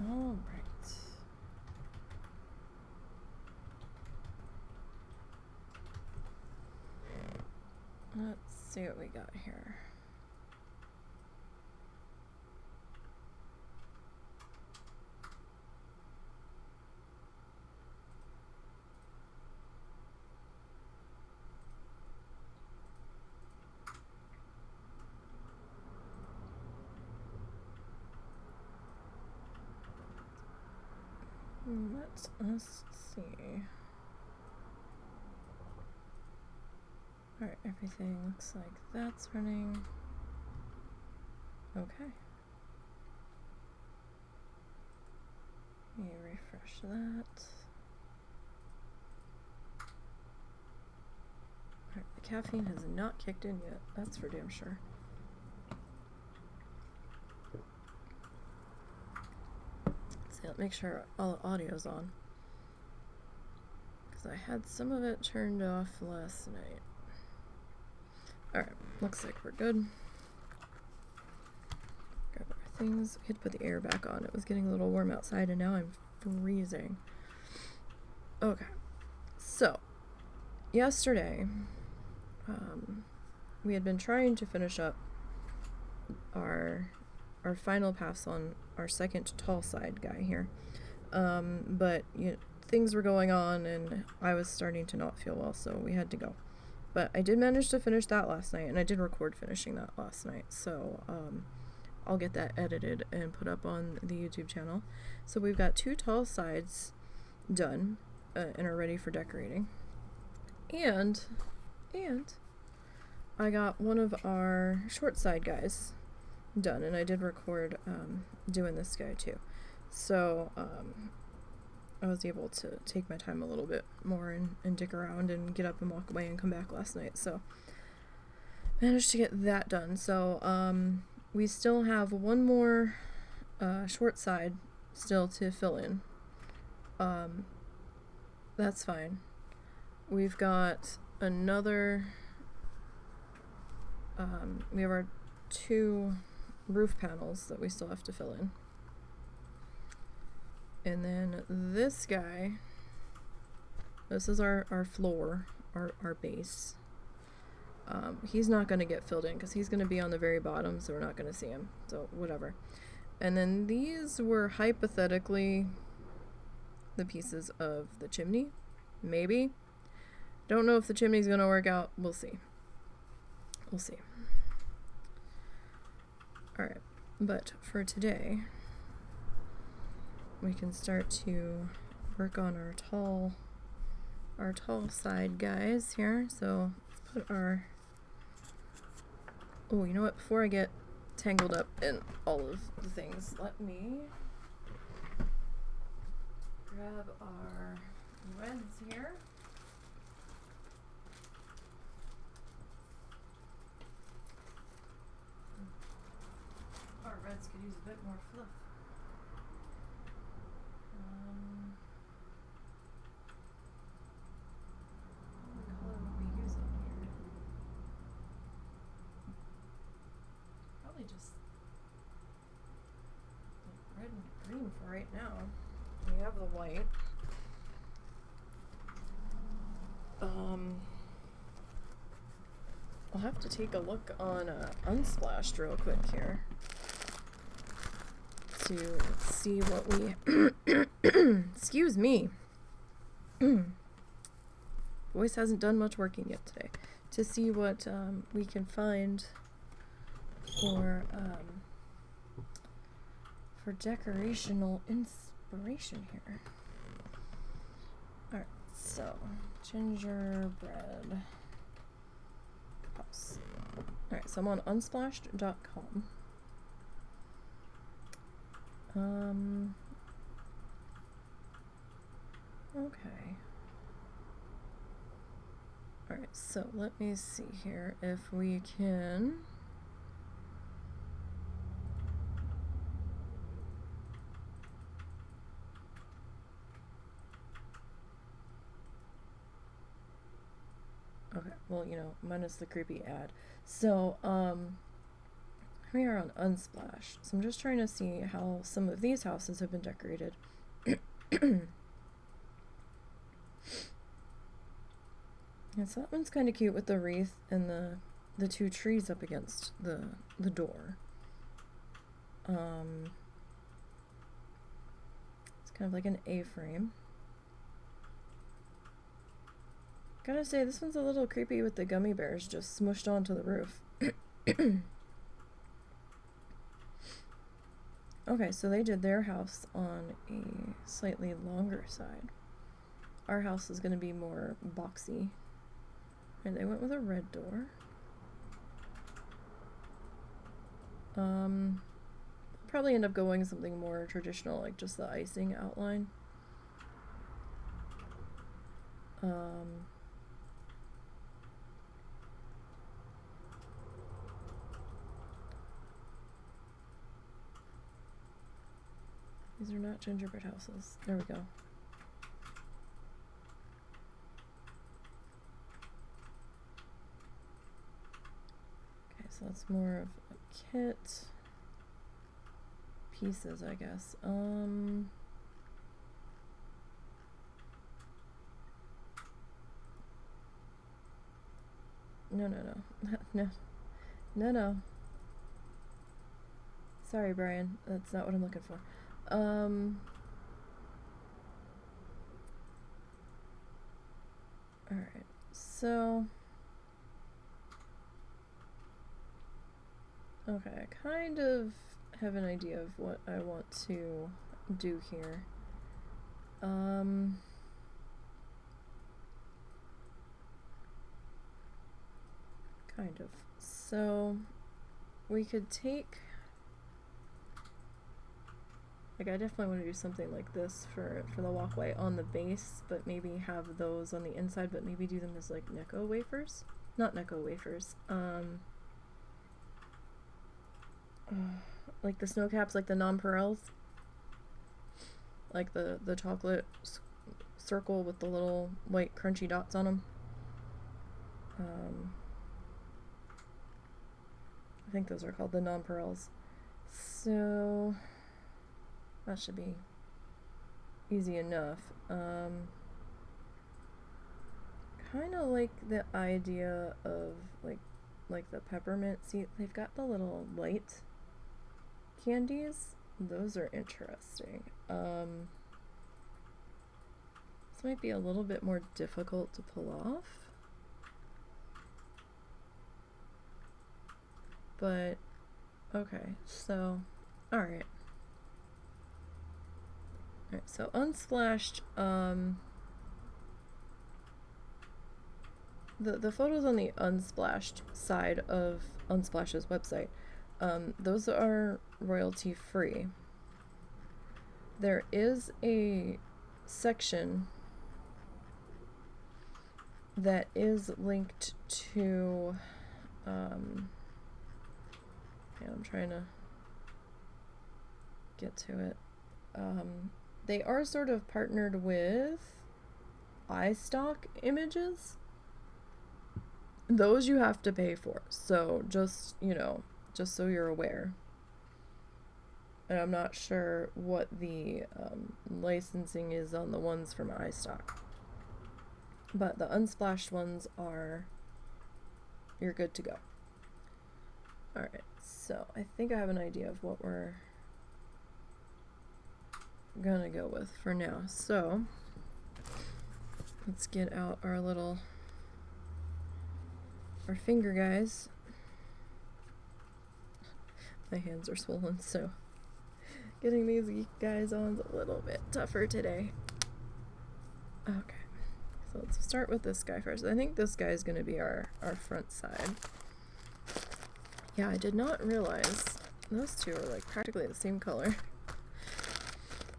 All right. Let's see what we got here. Let us see. Alright, everything looks like that's running. Okay. Let me refresh that. Alright, the caffeine has not kicked in yet, that's for damn sure. Let's make sure all the audio's on. Because I had some of it turned off last night. Alright, looks like we're good. Grab our things. We had to put the air back on. It was getting a little warm outside and now I'm freezing. Okay, so yesterday we had been trying to finish up our final pass on our second tall side guy here, but things were going on and I was starting to not feel well, so we had to go. But I did manage to finish that last night, and I did record finishing that last night, so I'll get that edited and put up on the YouTube channel. So we've got 2 tall sides done and are ready for decorating, and I got one of our short side guys done, and I did record doing this guy too, so I was able to take my time a little bit more and dick around and get up and walk away and come back last night, so managed to get that done. So we still have one more short side still to fill in. That's fine. We've got another we have our 2 roof panels that we still have to fill in. And then this guy, this is our floor, our base. He's not going to get filled in because he's going to be on the very bottom, so we're not going to see him. So whatever. And then these were hypothetically the pieces of the chimney. Maybe. Don't know if the chimney's going to work out. We'll see. We'll see. Alright, but for today, we can start to work on our tall side guys here. So let's put our, oh, you know what, before I get tangled up in all of the things, let me grab our reds here. Our reds could use a bit more fluff. What color would we use on here? Probably just like red and green for right now. We have the white. I'll have to take a look on Unsplashed real quick here to see what we excuse me. Voice hasn't done much working yet today. To see what we can find for decorational inspiration here. Alright, so gingerbread house. Alright, so I'm on unsplashed.com. Okay. Alright, so let me see here if we can okay, well, minus the creepy ad. So, we are on Unsplash. So I'm just trying to see how some of these houses have been decorated. Yeah, so that one's kind of cute with the wreath and the two trees up against the door. It's kind of like an A-frame. Gotta say, this one's a little creepy with the gummy bears just smushed onto the roof. Okay, so they did their house on a slightly longer side. Our house is going to be more boxy. And they went with a red door. Probably end up going something more traditional, like just the icing outline. These are not gingerbread houses. There we go. Okay, so that's more of a kit. Pieces, I guess. No. No. Sorry, Brian. That's not what I'm looking for. Alright, so... Okay, I kind of have an idea of what I want to do here. Kind of. So, we could take... Like, I definitely want to do something like this for the walkway on the base, but maybe have those on the inside, but maybe do them as, like, Necco wafers? Not Necco wafers. Like the snow caps, like the nonpareils. Like the chocolate circle with the little white crunchy dots on them. I think those are called the nonpareils. So... that should be easy enough. Kind of like the idea of like the peppermint. See, they've got the little light candies. Those are interesting. This might be a little bit more difficult to pull off. But, okay, so, alright. Alright, so Unsplashed, the photos on the Unsplashed side of Unsplash's website, those are royalty free. There is a section that is linked to, yeah, I'm trying to get to it. They are sort of partnered with iStock images. Those you have to pay for, so just, you know, just so you're aware. And I'm not sure what the licensing is on the ones from iStock. But the Unsplashed ones are, you're good to go. Alright, so I think I have an idea of what we're gonna go with for now. So, let's get out our finger guys. My hands are swollen, so getting these guys on's a little bit tougher today. Okay, so let's start with this guy first. I think this guy is going to be our front side. Yeah, I did not realize those two are like practically the same color.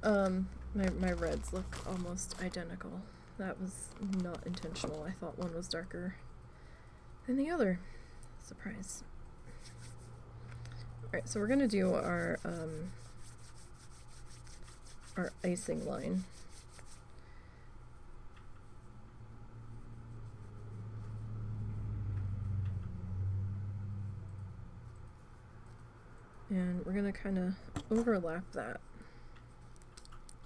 My reds look almost identical. That was not intentional. I thought one was darker than the other. Surprise. Alright, so we're gonna do our icing line. And we're going to kind of overlap that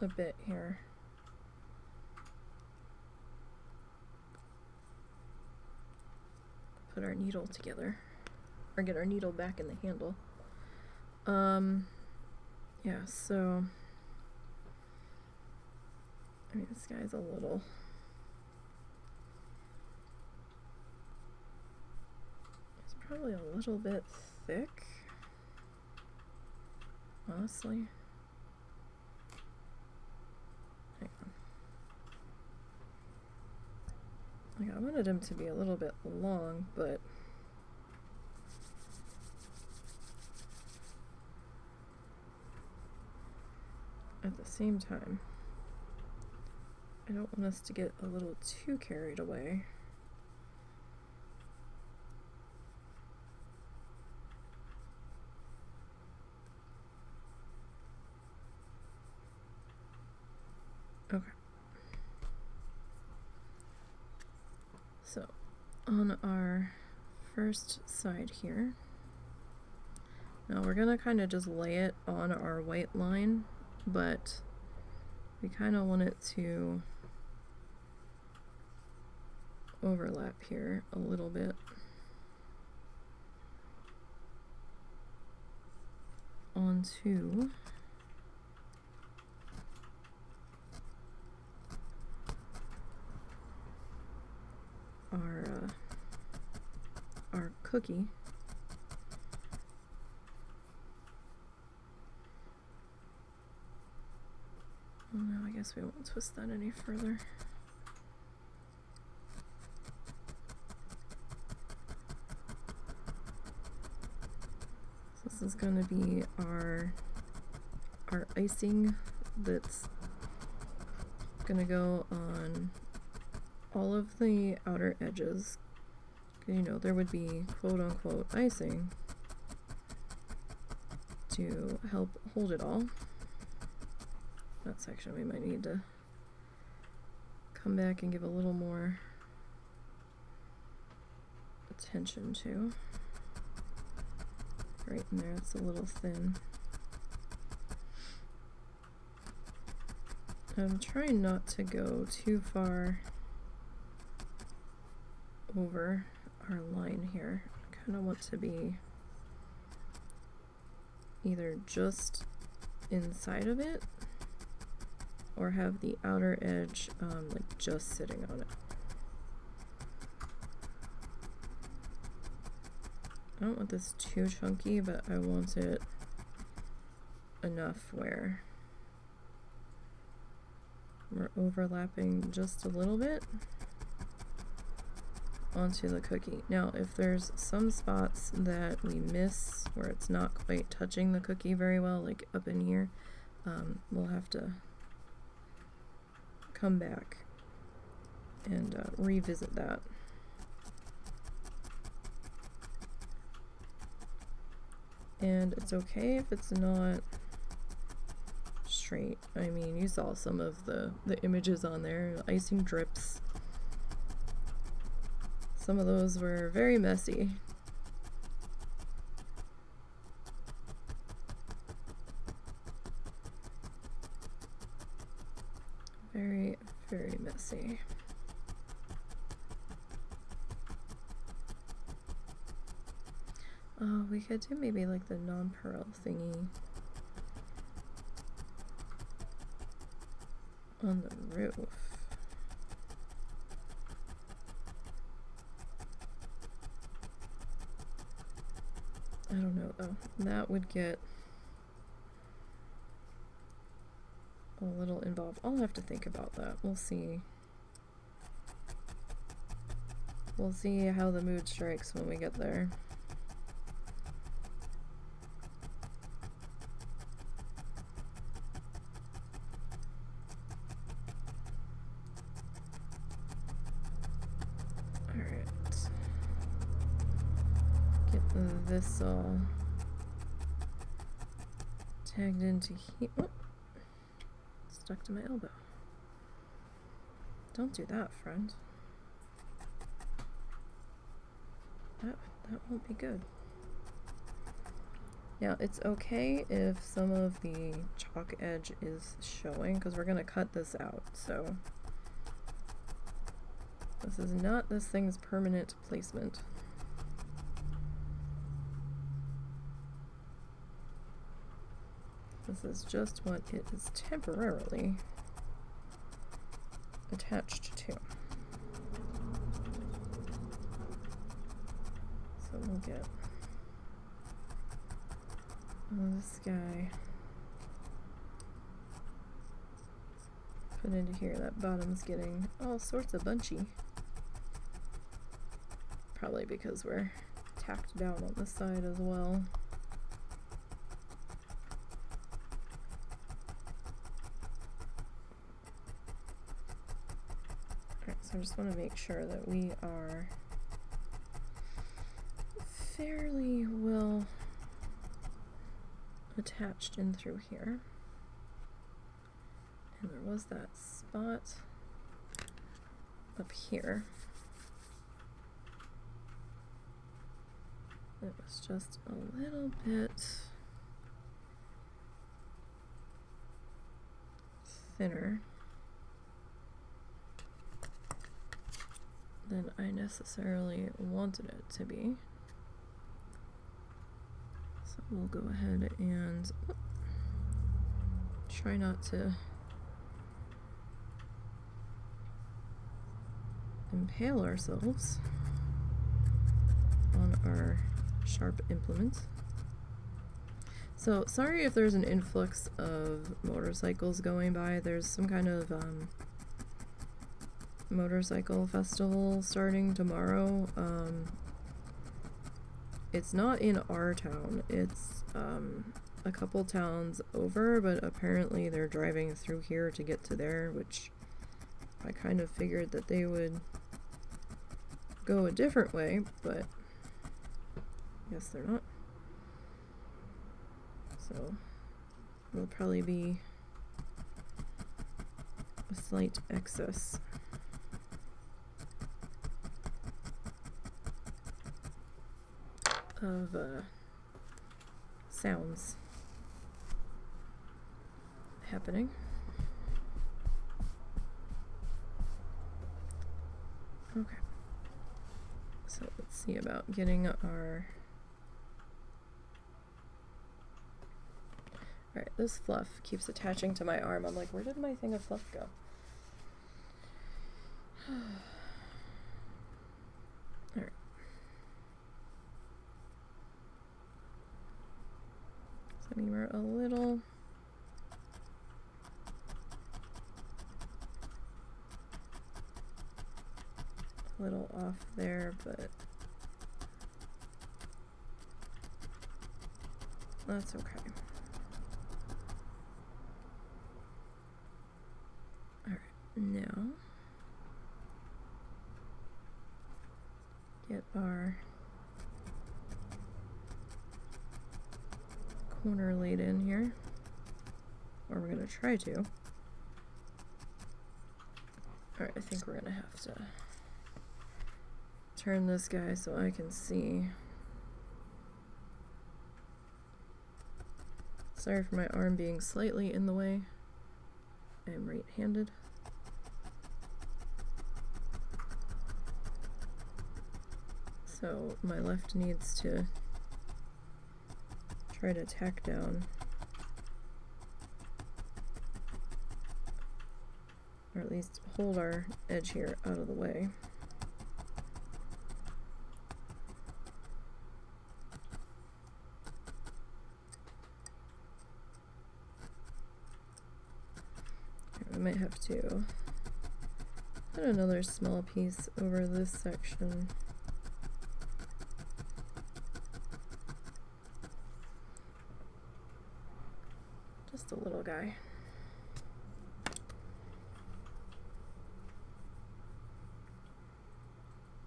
a bit here. Put our needle together, or get our needle back in the handle. Yeah, so I mean, this guy's a little, it's probably a little bit thick, honestly. Hang on. Like, I wanted him to be a little bit long, but at the same time, I don't want us to get a little too carried away. Okay. So, on our first side here, now we're gonna kind of just lay it on our white line, but we kind of want it to overlap here a little bit onto our cookie. Oh no, I guess we won't twist that any further. So this is going to be our icing that's going to go on all of the outer edges. You know, there would be quote-unquote icing to help hold it all. That section we might need to come back and give a little more attention to. Right in there, it's a little thin. I'm trying not to go too far over our line here. I kind of want to be either just inside of it or have the outer edge like just sitting on it. I don't want this too chunky, but I want it enough where we're overlapping just a little bit onto the cookie. Now, if there's some spots that we miss where it's not quite touching the cookie very well, like up in here, we'll have to come back and revisit that. And it's okay if it's not straight. I mean, you saw some of the images on there, icing drips. Some of those were very messy. Very, very messy. Oh, we could do maybe like the nonpareil thingy on the roof. I don't know though. That would get a little involved. I'll have to think about that. We'll see. We'll see how the mood strikes when we get there. This all tagged into here. Oh, stuck to my elbow. Don't do that, friend. That won't be good. Now, it's okay if some of the chalk edge is showing, because we're going to cut this out, so this is not this thing's permanent placement. This is just what it is temporarily attached to. So we'll get this guy put into here. That bottom's getting all sorts of bunchy. Probably because we're tacked down on this side as well. Alright, so I just want to make sure that we are fairly well attached in through here. And there was that spot up here. It was just a little bit thinner than I necessarily wanted it to be. So we'll go ahead and try not to impale ourselves on our sharp implement. So sorry if there's an influx of motorcycles going by. There's some kind of motorcycle festival starting tomorrow. It's not in our town, it's a couple towns over, but apparently they're driving through here to get to there, which I kind of figured that they would go a different way, but guess they're not. So it'll probably be a slight excess. Of sounds happening. Okay. So let's see about getting our... Alright, this fluff keeps attaching to my arm. I'm like, where did my thing of fluff go? Alright. So I mean, we're a little off there, but that's okay. Alright, now get our corner laid in here, or we're going to try to. Alright, I think we're going to have to turn this guy so I can see. Sorry for my arm being slightly in the way. I am right-handed. So my left needs to try to tack down, or at least hold our edge here out of the way. I might have to put another small piece over this section. Just a little guy.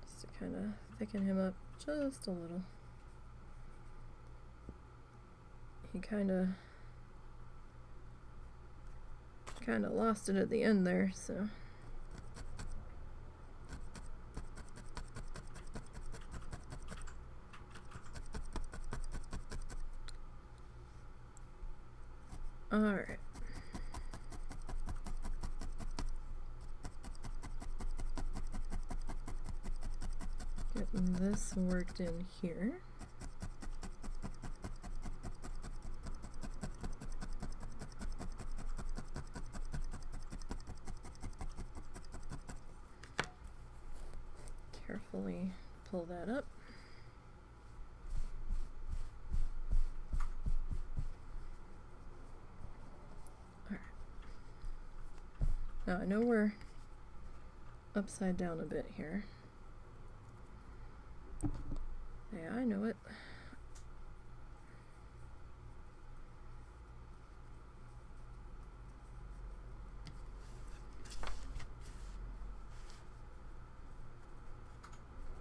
Just to kind of thicken him up just a little. He kind of lost it at the end there, so Alright. Getting this worked in here. Carefully pull that up. Alright. Now I know we're upside down a bit here. Yeah, I know it.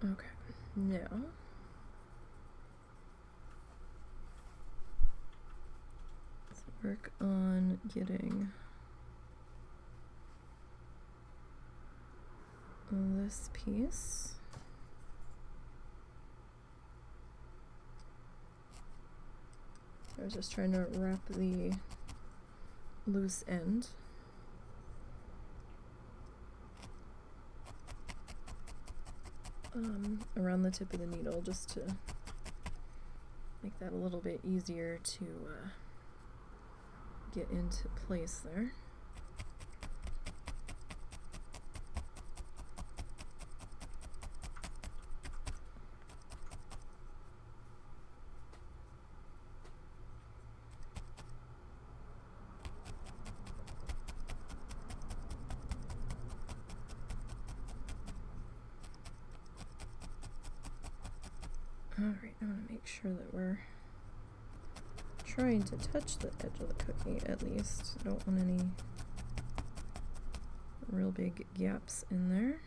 Okay, now let's work on getting this piece. I was just trying to wrap the loose end. Around the tip of the needle, just to make that a little bit easier to get into place there. Alright, I want to make sure that we're trying to touch the edge of the cookie at least. I don't want any real big gaps in there.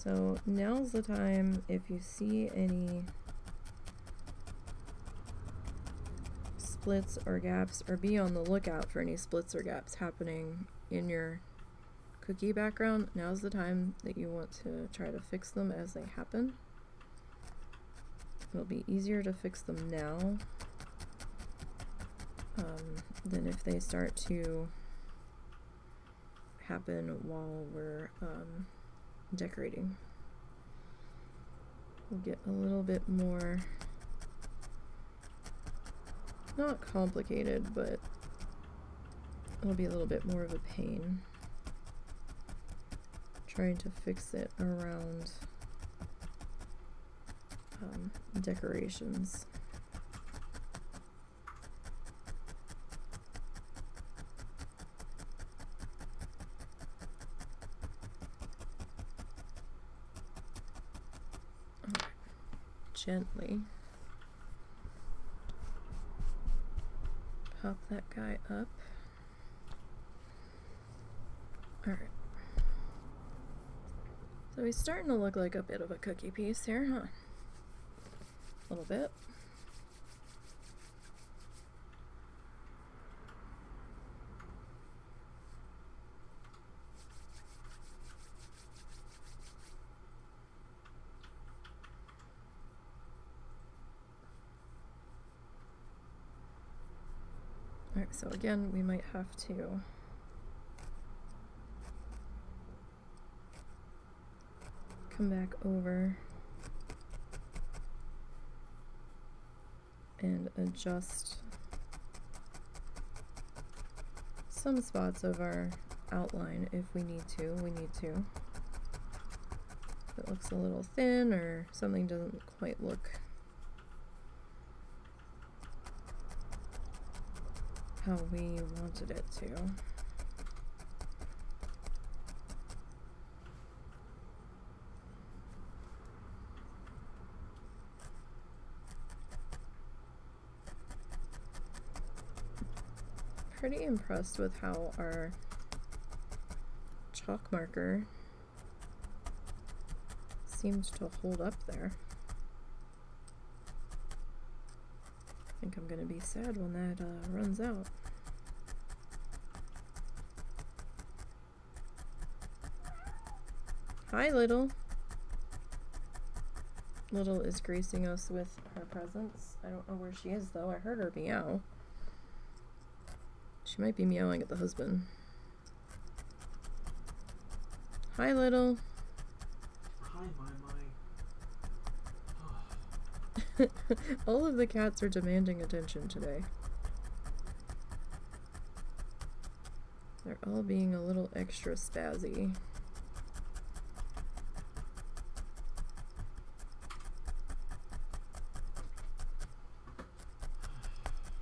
So now's the time, if you see any splits or gaps, or be on the lookout for any splits or gaps happening in your cookie background, now's the time that you want to try to fix them as they happen. It'll be easier to fix them now than if they start to happen while we're decorating. We'll get a little bit more, not complicated, but it'll be a little bit more of a pain trying to fix it around decorations. Okay. Gently pop that guy up. All right. So he's starting to look like a bit of a cookie piece here, huh? A little bit. Alright, so again, we might have to come back over and adjust some spots of our outline if we need to. If it looks a little thin or something doesn't quite look how we wanted it to. Pretty impressed with how our chalk marker seemed to hold up there. I think I'm gonna be sad when that runs out. Hi, little. Little is gracing us with her presence. I don't know where she is, though. I heard her meow. She might be meowing at the husband. Hi, Little. Hi, my. All of the cats are demanding attention today. They're all being a little extra spazzy.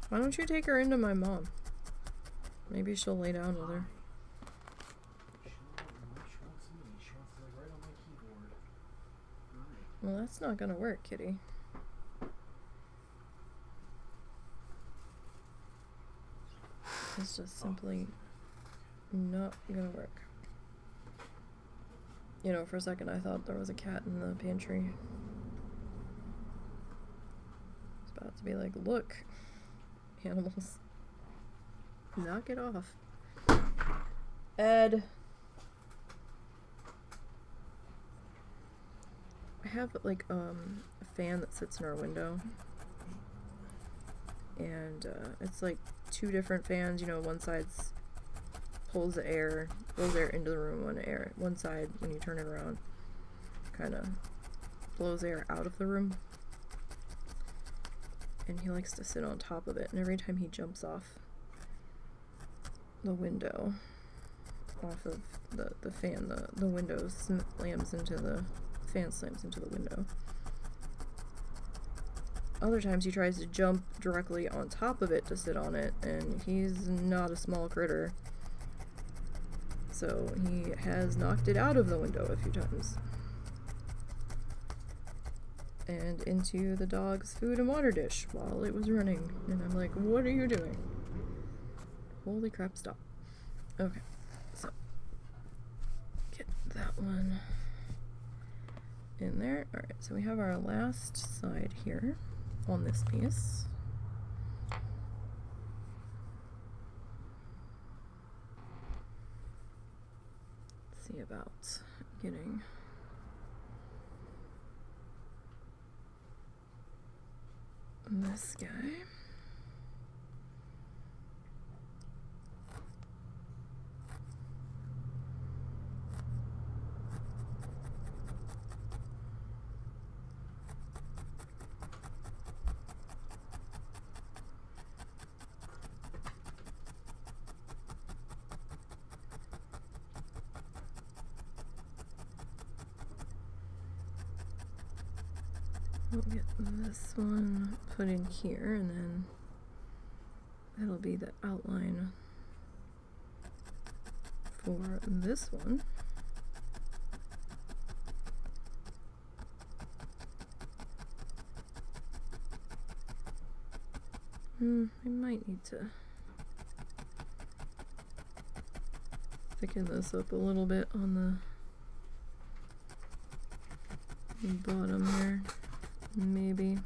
Why don't you take her into my mom? Maybe she'll lay down with her. She wants me. She wants to write on my keyboard. Hi. Well, that's not gonna work, kitty. It's just simply not gonna work. You know, for a second I thought there was a cat in the pantry. It's about to be like, look, animals, knock it off. Ed. I have like a fan that sits in our window, and it's like two different fans. You know, one side's blows air into the room. One side, when you turn it around, kind of blows air out of the room. And he likes to sit on top of it, and every time he jumps off the window, off of the fan, the window slams into the fan slams into the window. Other times he tries to jump directly on top of it to sit on it, and he's not a small critter, so he has knocked it out of the window a few times. And into the dog's food and water dish while it was running. And I'm like, what are you doing? Holy crap, stop. Okay, so get that one in there. Alright, so we have our last side here on this piece. Let's see about getting this guy. We'll get this one put in here, and then that'll be the outline for this one. I might need to thicken this up a little bit on the bottom there. Maybe.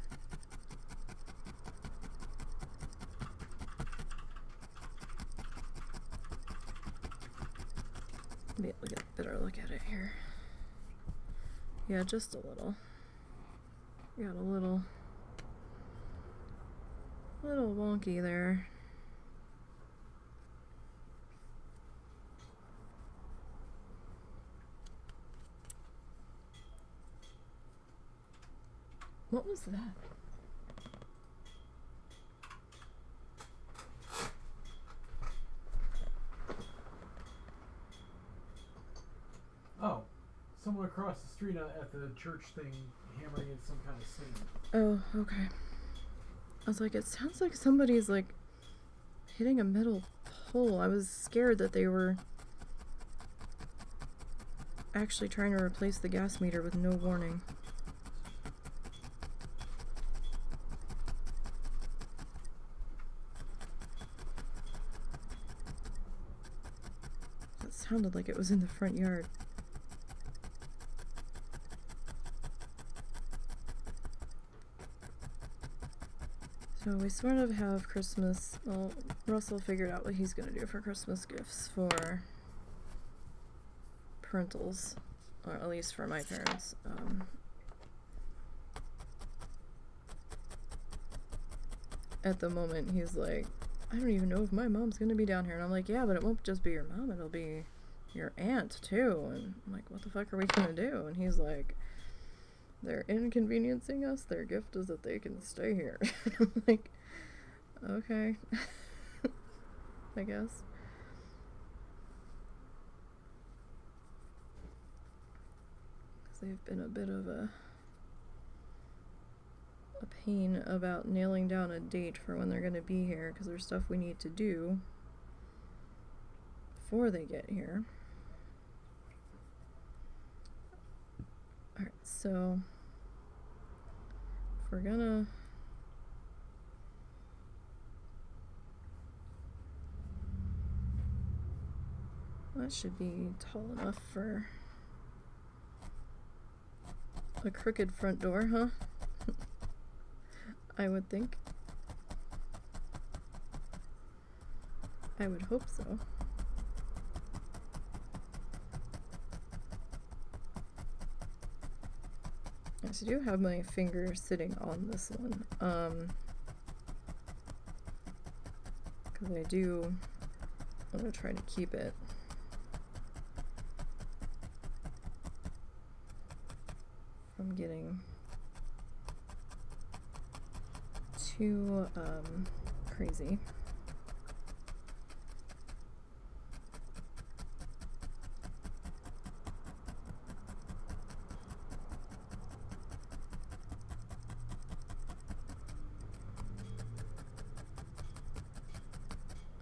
Be able to get a better look at it here. Yeah, just a little. Got a little wonky there. What was that? Oh, someone across the street at the church thing hammering in some kind of singing. Oh, okay. I was like, it sounds like somebody's like hitting a metal pole. I was scared that they were actually trying to replace the gas meter with no warning. It sounded like it was in the front yard. So we sort of have Christmas. Well, Russell figured out what he's going to do for Christmas gifts for parentals, or at least for my parents. at the moment he's like, I don't even know if my mom's gonna be down here. And I'm like, yeah, but it won't just be your mom, it'll be your aunt too. And I'm like, what the fuck are we gonna do? And he's like, they're inconveniencing us, their gift is that they can stay here. I'm like, okay. I guess. Because they've been a bit of a pain about nailing down a date for when they're going to be here, because there's stuff we need to do before they get here. Alright, so if we're gonna that should be tall enough for a crooked front door, huh? I would think. I would hope so. Yes, I do have my finger sitting on this one. Because I do want to try to keep it from getting too crazy.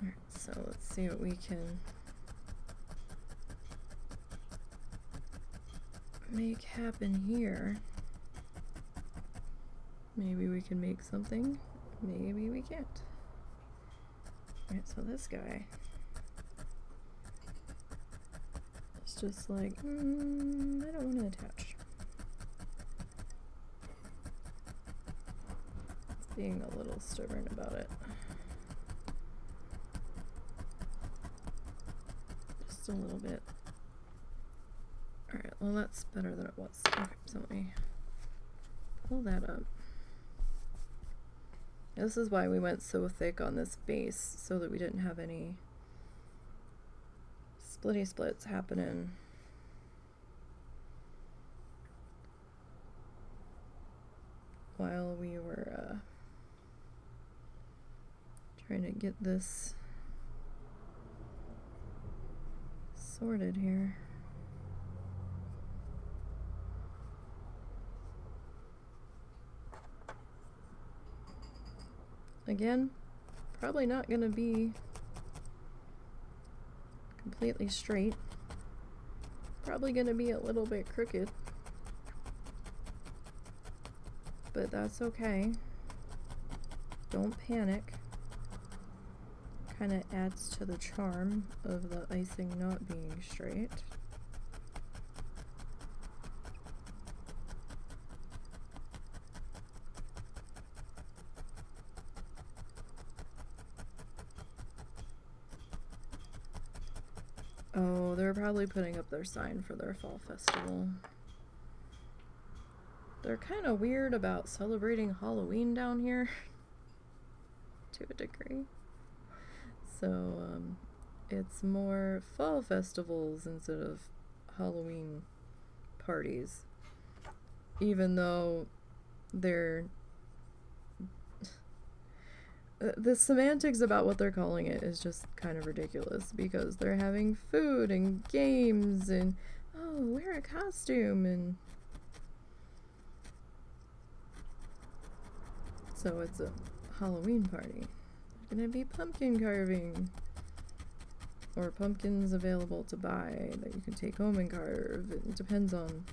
Alright, so let's see what we can make happen here. Maybe we can make something. Maybe we can't. Alright, so this guy is just like, I don't want to attach. It's being a little stubborn about it. Just a little bit. Alright, well that's better than it was. Okay, so let me pull that up. This is why we went so thick on this base, so that we didn't have any splitty splits happening. While we were trying to get this sorted here. Again, probably not gonna be completely straight. Probably gonna be a little bit crooked. But that's okay. Don't panic. Kinda adds to the charm of the icing not being straight. Oh, they're probably putting up their sign for their fall festival. They're kind of weird about celebrating Halloween down here. To a degree. So, it's more fall festivals instead of Halloween parties. Even though they're... the semantics about what they're calling it is just kind of ridiculous, because they're having food and games and, oh, wear a costume, and so it's a Halloween party. There's gonna be pumpkin carving, or pumpkins available to buy that you can take home and carve. It depends on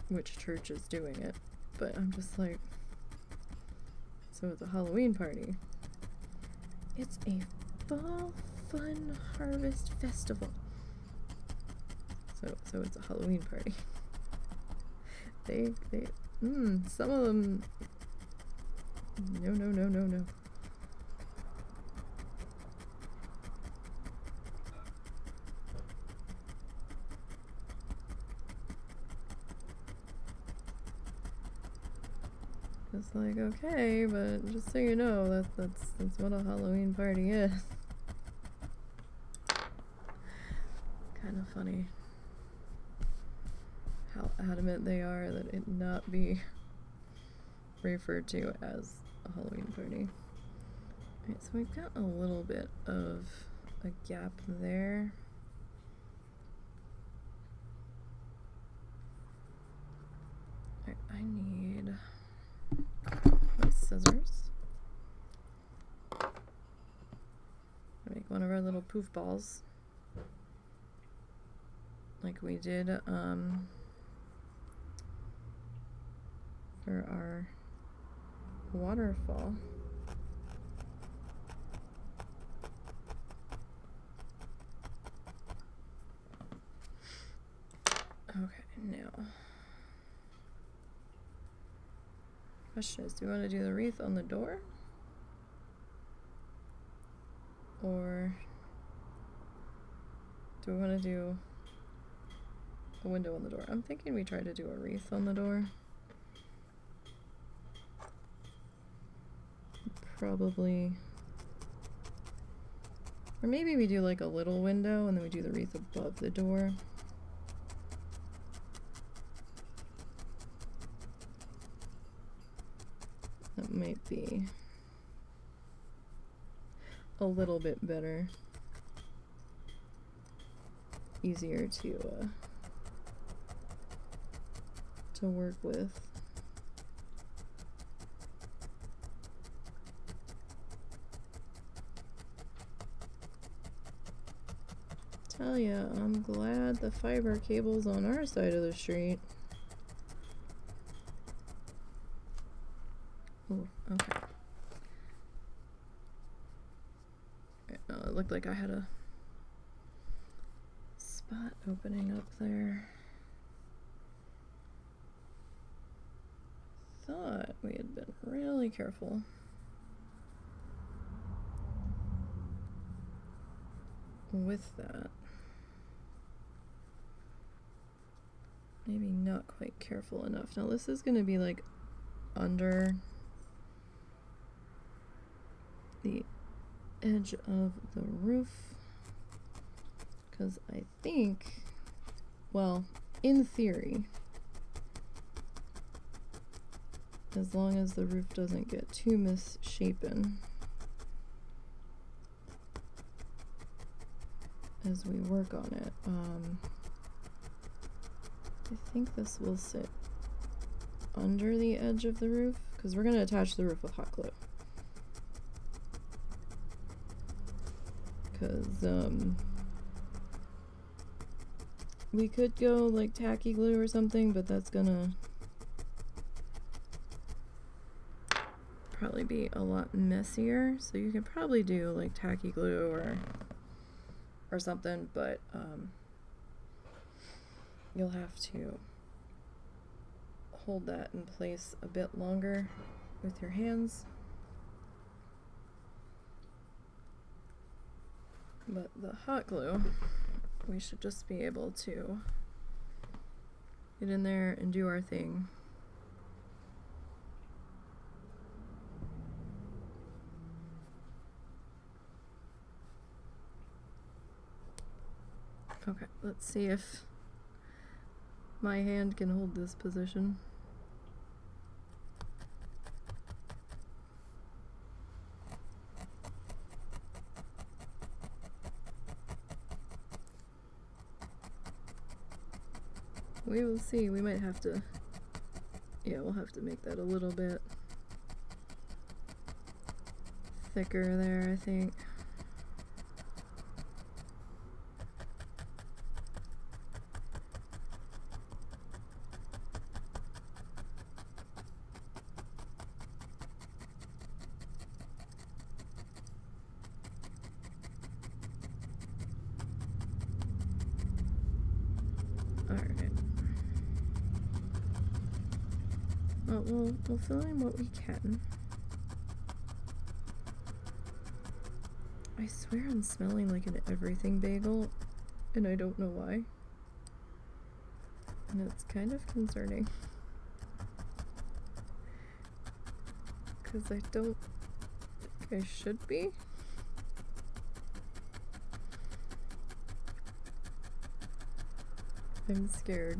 which church is doing it, but I'm just like, so it's a Halloween party. It's a fall fun harvest festival. So it's a Halloween party. Some of them, no. It's like, okay, but just so you know, that's what a Halloween party is. Kind of funny how adamant they are that it not be referred to as a Halloween party. Alright, so we've got a little bit of a gap there. Alright, I need my scissors. Make one of our little poof balls. Like we did for our waterfall. Okay, now question is, do we want to do the wreath on the door? Or do we want to do a window on the door? I'm thinking we try to do a wreath on the door. Probably. Or maybe we do like a little window and then we do the wreath above the door. That might be a little bit better. Easier to work with. Tell ya, I'm glad the fiber cable's on our side of the street. Oh, okay. No, it looked like I had a spot opening up there. Thought we had been really careful. With that. Maybe not quite careful enough. Now this is going to be like under the edge of the roof, because I think, well, in theory, as long as the roof doesn't get too misshapen as we work on it, I think this will sit under the edge of the roof, because we're going to attach the roof with hot glue. Because we could go like tacky glue or something, but that's gonna probably be a lot messier. So you can probably do like tacky glue or something, but you'll have to hold that in place a bit longer with your hands. But the hot glue, we should just be able to get in there and do our thing. Okay, let's see if my hand can hold this position. We will see. We might have to, yeah, we'll have to make that a little bit thicker there, I think. We'll fill in what we can. I swear I'm smelling like an everything bagel, and I don't know why. And it's kind of concerning. Because I don't think I should be. I'm scared.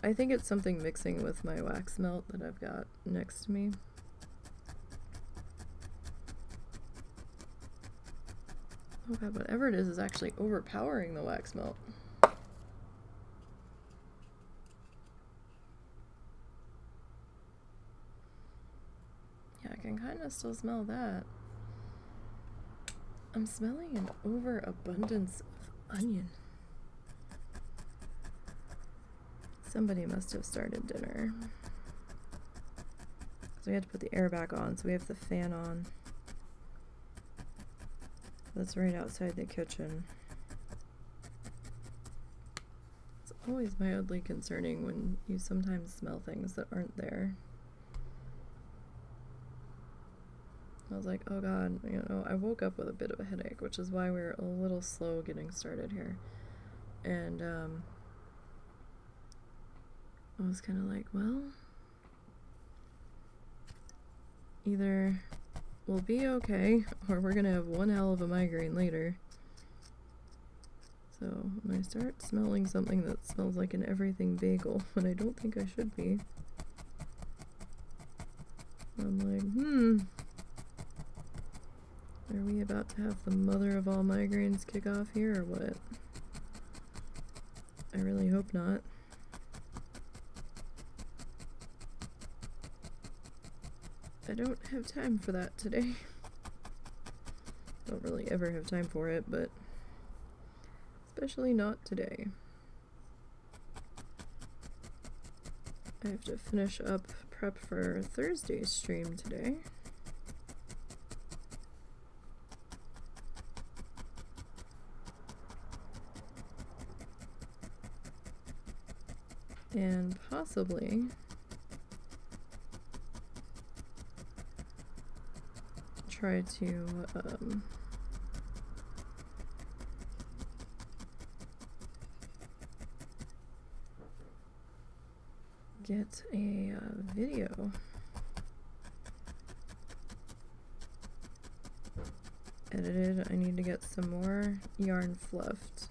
I think it's something mixing with my wax melt that I've got next to me. Oh god, whatever it is actually overpowering the wax melt. Yeah, I can kind of still smell that. I'm smelling an overabundance of onion. Somebody must have started dinner. So we had to put the air back on, so we have the fan on. That's right outside the kitchen. It's always mildly concerning when you sometimes smell things that aren't there. I was like, oh god, you know, I woke up with a bit of a headache, which is why we're a little slow getting started here. And, I was kind of like, well, either we'll be okay, or we're gonna have one hell of a migraine later. So when I start smelling something that smells like an everything bagel, when I don't think I should be, I'm like, are we about to have the mother of all migraines kick off here, or what? I really hope not. I don't have time for that today. Don't really ever have time for it, but especially not today. I have to finish up prep for Thursday's stream today. And possibly try to get a video edited. I need to get some more yarn fluffed.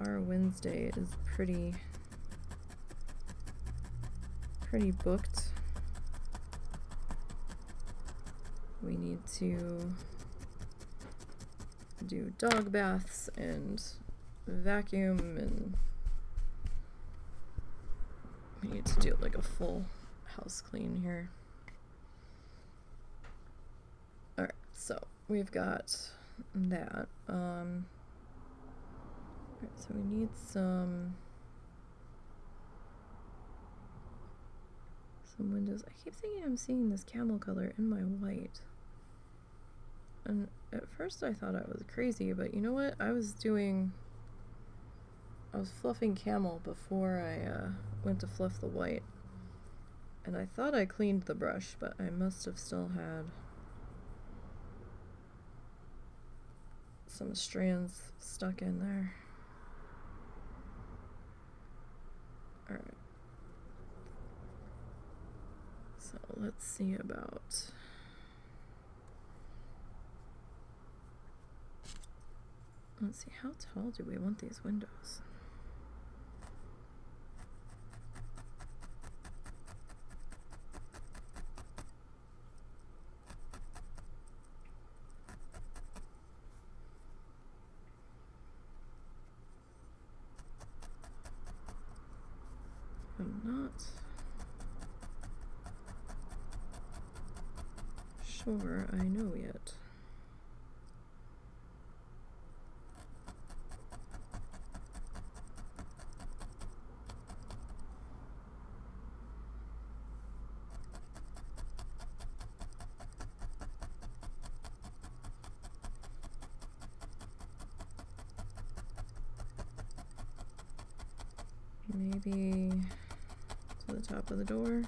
Our Wednesday is pretty booked. We need to do dog baths and vacuum, and we need to do like a full house clean here. Alright, so we've got that. Alright, so we need some windows. I keep thinking I'm seeing this camel color in my white. And at first I thought I was crazy, but you know what? I was fluffing camel before I went to fluff the white. And I thought I cleaned the brush, but I must have still had some strands stuck in there. Alright. So let's see about... Let's see, how tall do we want these windows? I'm not sure I know yet. Maybe to the top of the door.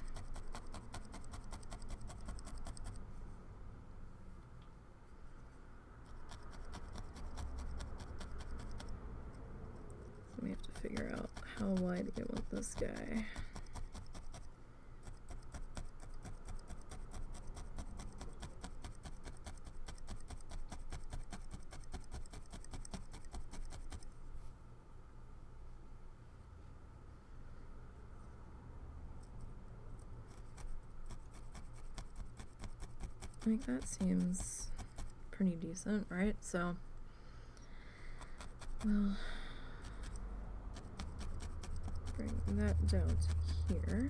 So we have to figure out how wide we want this guy. Like, that seems pretty decent, right? So, we'll bring that down to here.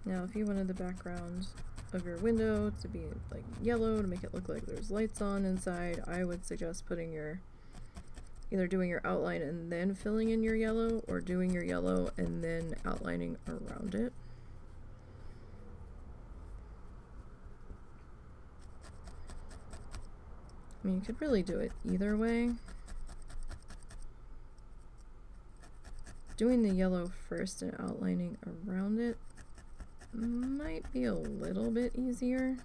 Now, if you wanted the background of your window to be like yellow to make it look like there's lights on inside, I would suggest putting your, either doing your outline and then filling in your yellow, or doing your yellow and then outlining around it. I mean, you could really do it either way. Doing the yellow first and outlining around it might be a little bit easier.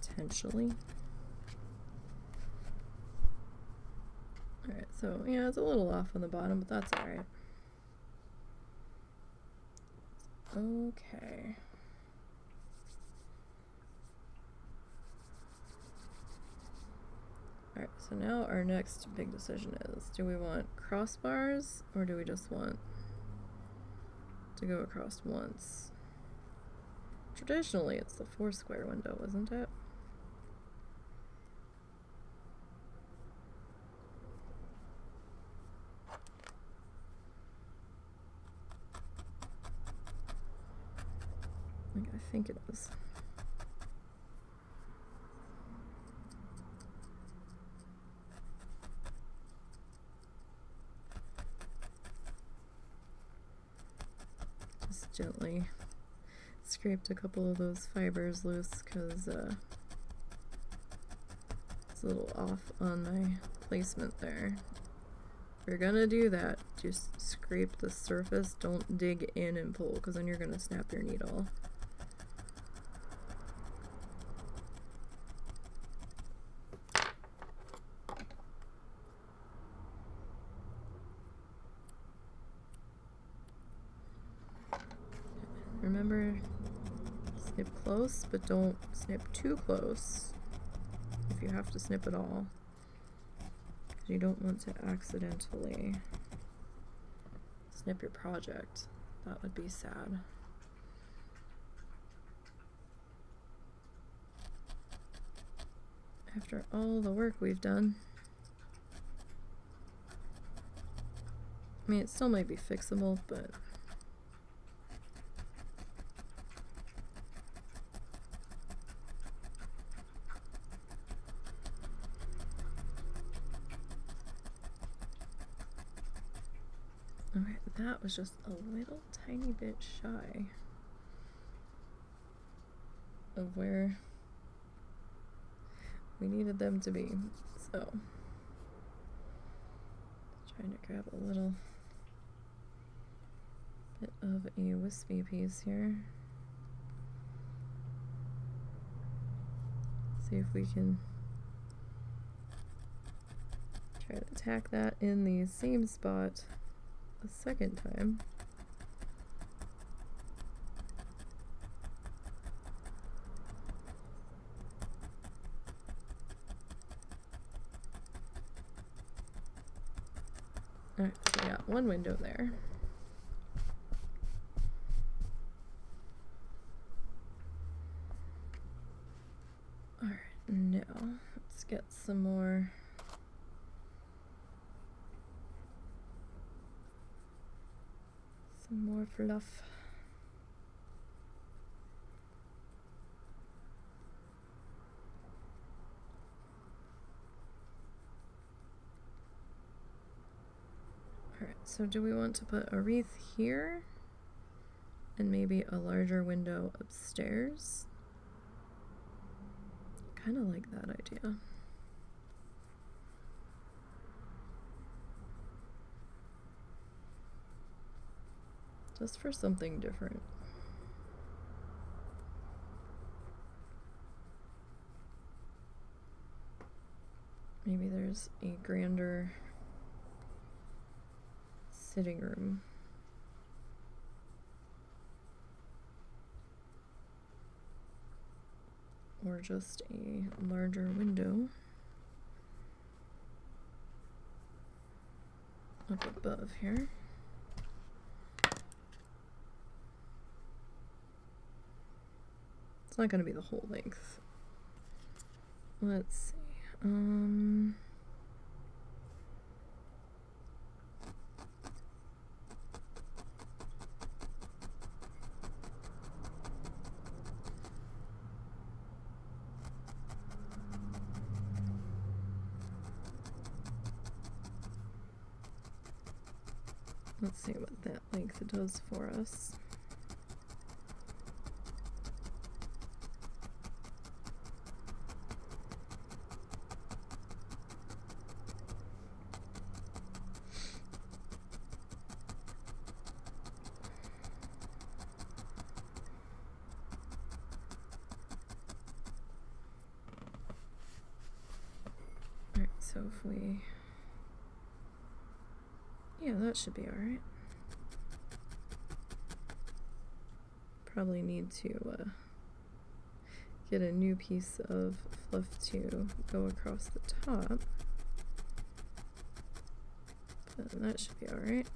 Potentially. Alright, so yeah, it's a little off on the bottom, but that's alright. Okay. Alright, so now our next big decision is, do we want crossbars, or do we just want to go across once? Traditionally, it's the 4-square window, isn't it? I think it is. Just gently scraped a couple of those fibers loose because it's a little off on my placement there. If you're gonna do that, just scrape the surface, don't dig in and pull, because then you're gonna snap your needle. Remember, snip close, but don't snip too close if you have to snip at all. You don't want to accidentally snip your project. That would be sad. After all the work we've done. I mean, it still might be fixable, but okay, that was just a little tiny bit shy of where we needed them to be. So, trying to grab a little bit of a wispy piece here. See if we can try to tack that in the same spot a second time. Alright, so we got one window there. Alright, now let's get some more fluff. Alright, so do we want to put a wreath here and maybe a larger window upstairs? Kind of like that idea. Just for something different. Maybe there's a grander sitting room or just a larger window up above here. It's not going to be the whole length. Let's see. Let's see what that length does for us. Alright, so if we... yeah, that should be alright. Probably need to get a new piece of fluff to go across the top. But that should be alright.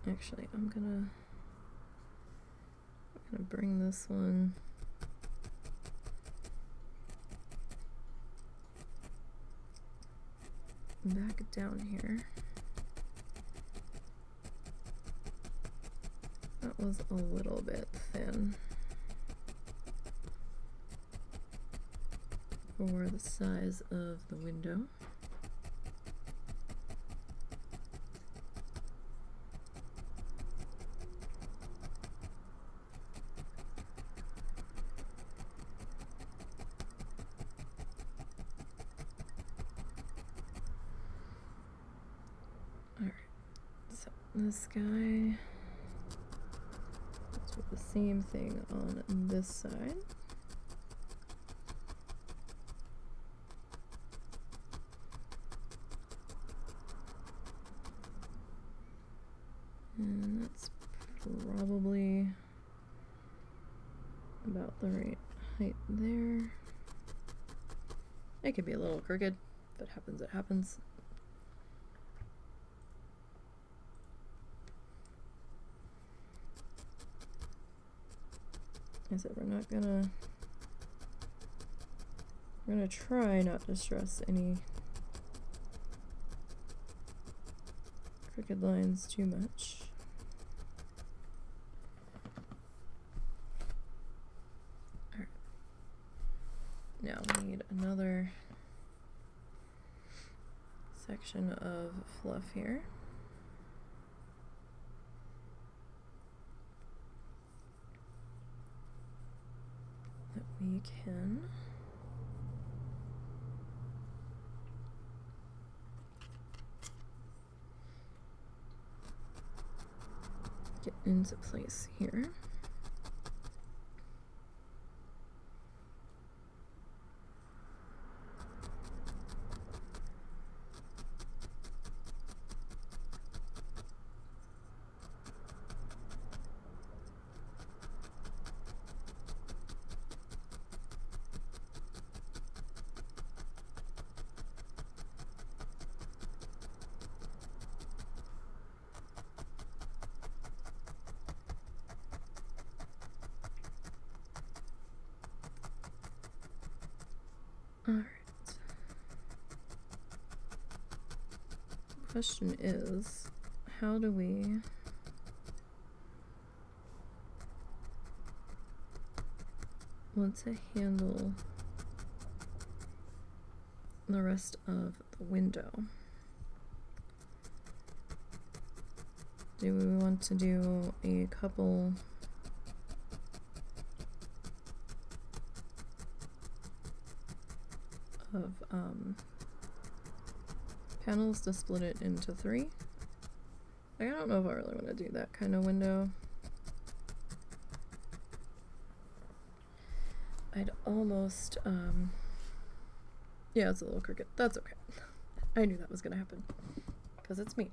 Actually, I'm gonna bring this one back down here. That was a little bit thin for the size of the window. This guy, let's do the same thing on this side. And that's probably about the right height there. It could be a little crooked. If it happens, it happens. I said we're gonna try not to stress any crooked lines too much. Alright. Now we need another section of fluff here. We can get into place here. Alright. The question is, how do we want to handle the rest of the window? Do we want to do a couple of panels to split it into 3? Like, I don't know if I really want to do that kind of window. I I'd almost, yeah, it's a little crooked. That's okay. I knew that was gonna happen. Because it's me.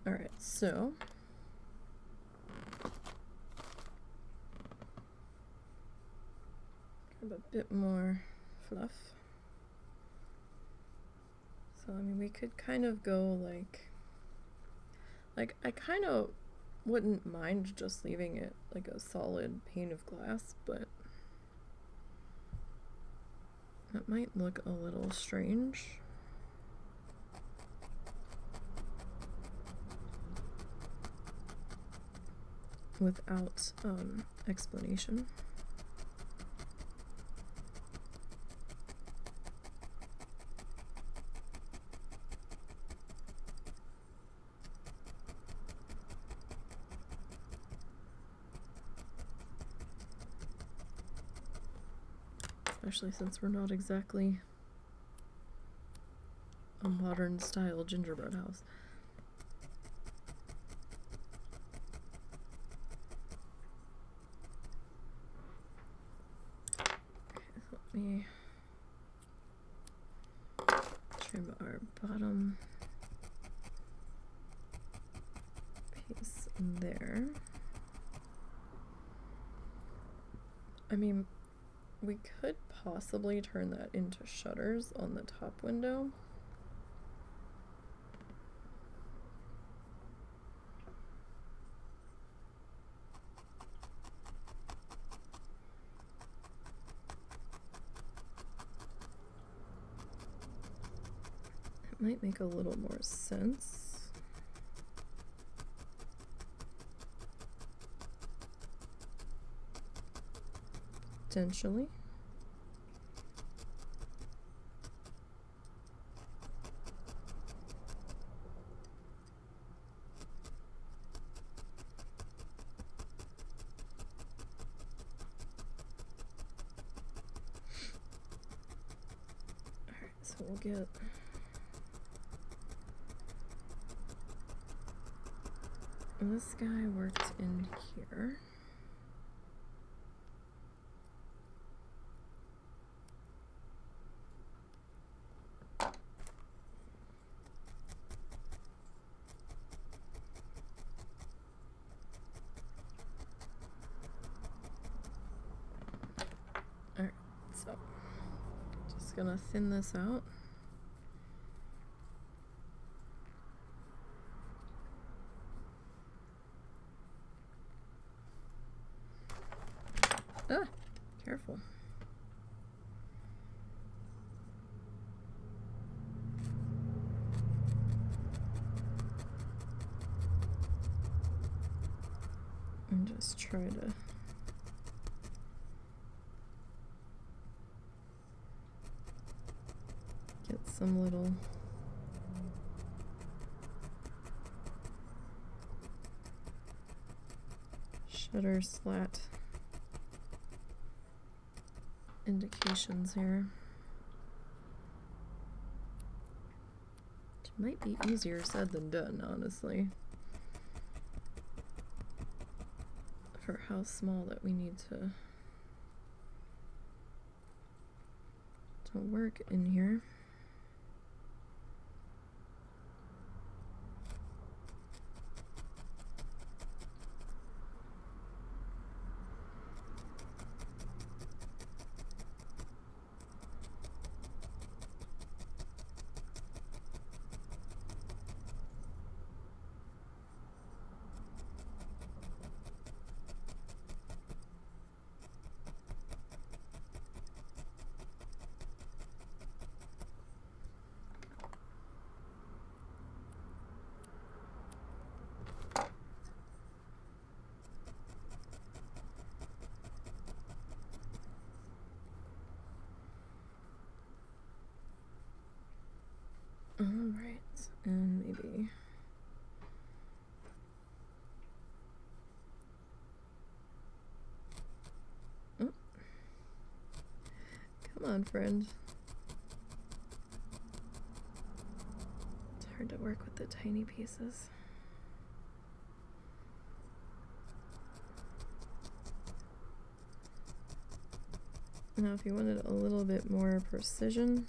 Alright, so grab a bit more fluff. So, I mean, we could kind of go like I kind of wouldn't mind just leaving it like a solid pane of glass, but that might look a little strange. Without explanation. Especially since we're not exactly a modern style gingerbread house. Let me trim our bottom piece there. I mean, we could possibly turn that into shutters on the top window. It might make a little more sense. Potentially. Alright, so we'll get this guy worked in here. Alright, so just gonna thin this out. Ah, careful. And just try to get some little shutter slat indications here. It might be easier said than done, honestly, for how small that we need to work in here. Alright, and maybe oh. Come on, friend. It's hard to work with the tiny pieces. Now, if you wanted a little bit more precision,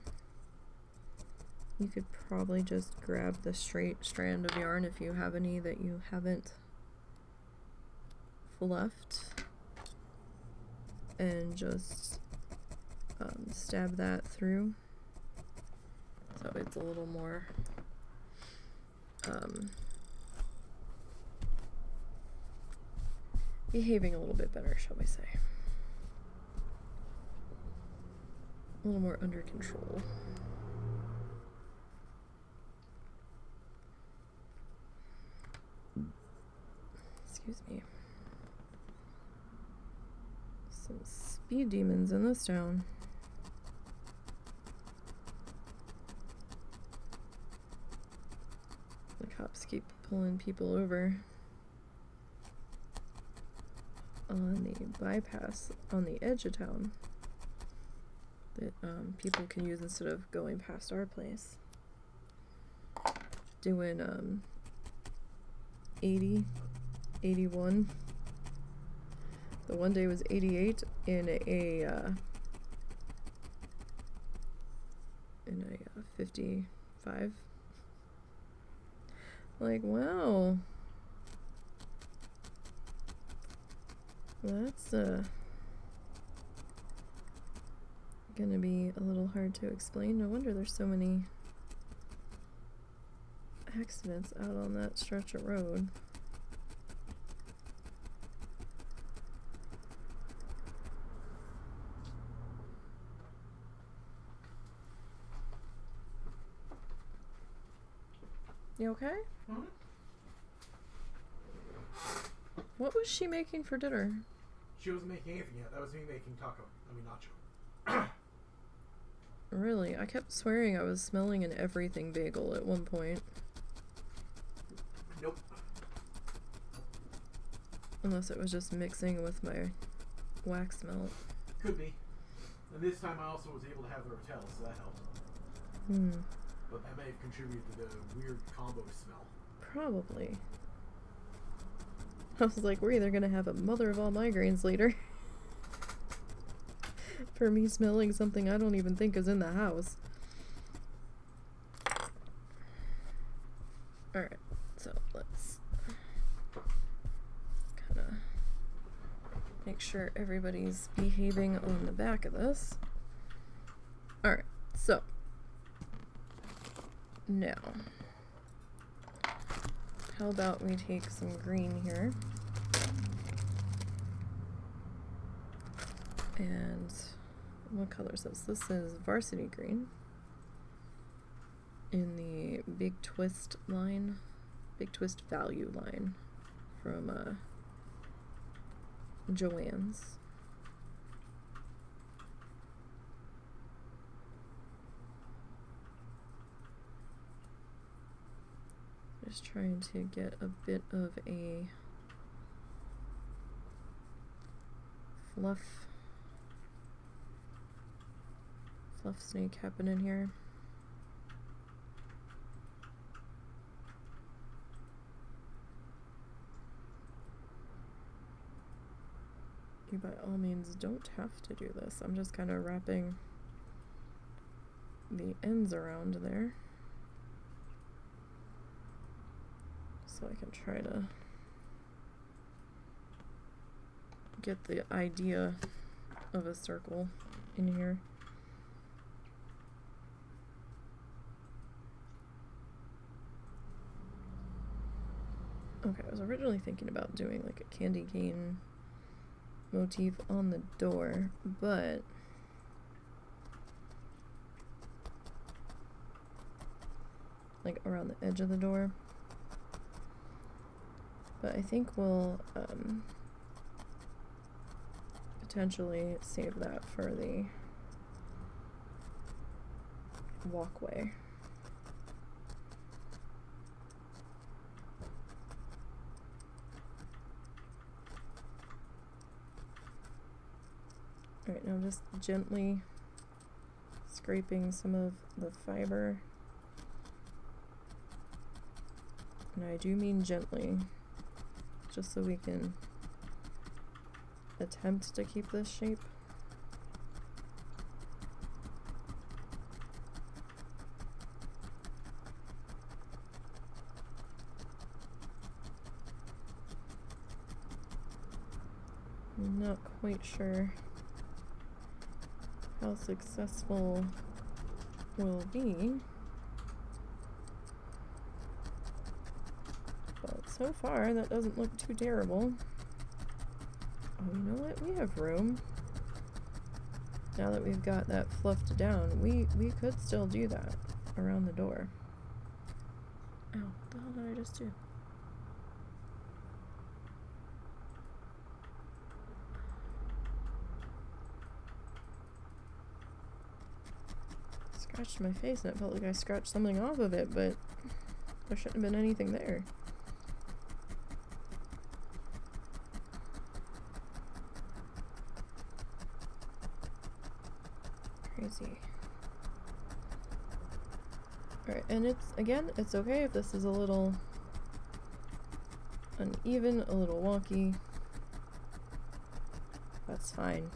you could probably just grab the straight strand of yarn if you have any that you haven't fluffed, and just stab that through, so it's a little more behaving a little bit better, shall we say. A little more under control. Excuse me. Some speed demons in this town. The cops keep pulling people over on the bypass on the edge of town that people can use instead of going past our place. Doing 80, 81. The one day was 88 in a 55. Like, wow. That's gonna be a little hard to explain. No wonder there's so many accidents out on that stretch of road. You okay? Mm-hmm. What was she making for dinner? She wasn't making anything yet. That was me making nacho. Really? I kept swearing I was smelling an everything bagel at one point. Nope. Unless it was just mixing with my wax melt. Could be. And this time I also was able to have the rotel, so that helped. But that may have contributed to the weird combo smell. Probably. I was like, we're either gonna have a mother of all migraines later for me smelling something I don't even think is in the house. Alright, so let's kind of make sure everybody's behaving on the back of this. Alright, so now, how about we take some green here, and what color is this? This is Varsity Green in the Big Twist line, Big Twist Value line from Joann's. Just trying to get a bit of a fluff snake happening here. You by all means don't have to do this. I'm just kind of wrapping the ends around there, so I can try to get the idea of a circle in here. Okay, I was originally thinking about doing like a candy cane motif on the door, but like around the edge of the door. But I think we'll potentially save that for the walkway. Alright, now I'm just gently scraping some of the fiber And I do mean gently, just so we can attempt to keep this shape. I'm not quite sure how successful we'll be, but so far that doesn't look too terrible. Oh, you know what? We have room. Now that we've got that fluffed down, we could still do that around the door. Ow, what the hell did I just do? Scratched my face and it felt like I scratched something off of it, but there shouldn't have been anything there. Crazy. Alright, and it's okay if this is a little uneven, a little wonky. That's fine.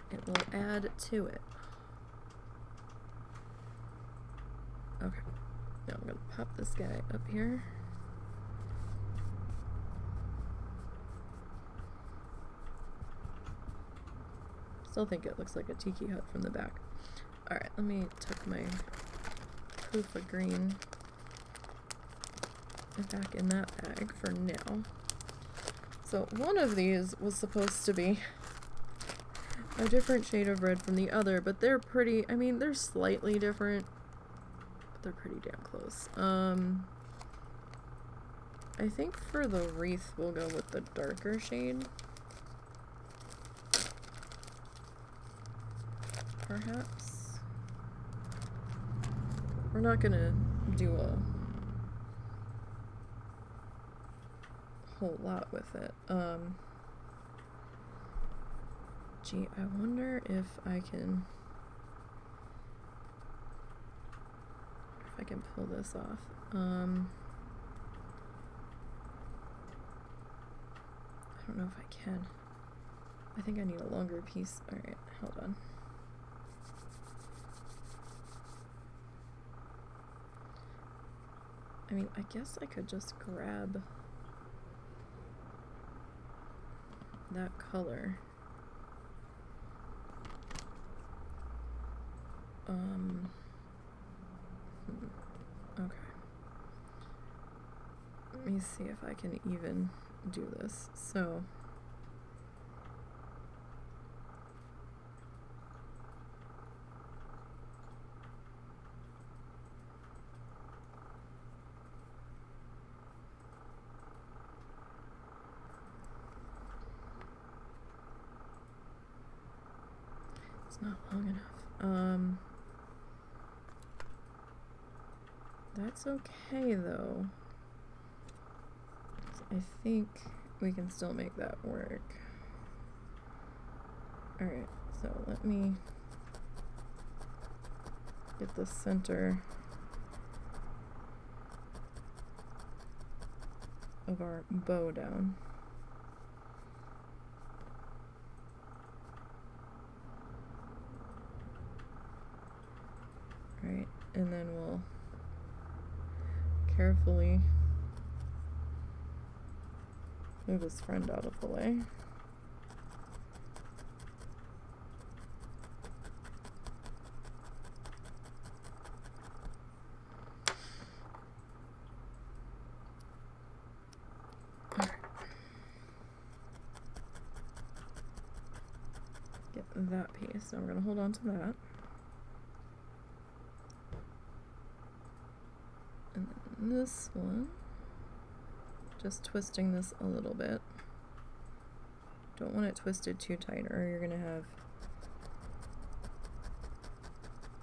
It will add to it. Okay. Now I'm gonna pop this guy up here. Still think it looks like a tiki hut from the back. Alright, let me tuck my proof of green back in that bag for now. So one of these was supposed to be a different shade of red from the other, but they're pretty, I mean, they're slightly different, but they're pretty damn close. I think for the wreath, we'll go with the darker shade. Perhaps. We're not gonna do a whole lot with it. Gee, I wonder if I can pull this off. I don't know if I can. I think I need a longer piece. Alright, hold on. I mean, I guess I could just grab that color. Okay. Let me see if I can even do this. So, it's not long enough. That's okay though. I think we can still make that work. Alright, so let me get the center of our bow down. Right, and then we'll carefully move his friend out of the way. Get that piece. So we're going to hold on to that. And then this one, just twisting this a little bit. Don't want it twisted too tight or you're going to have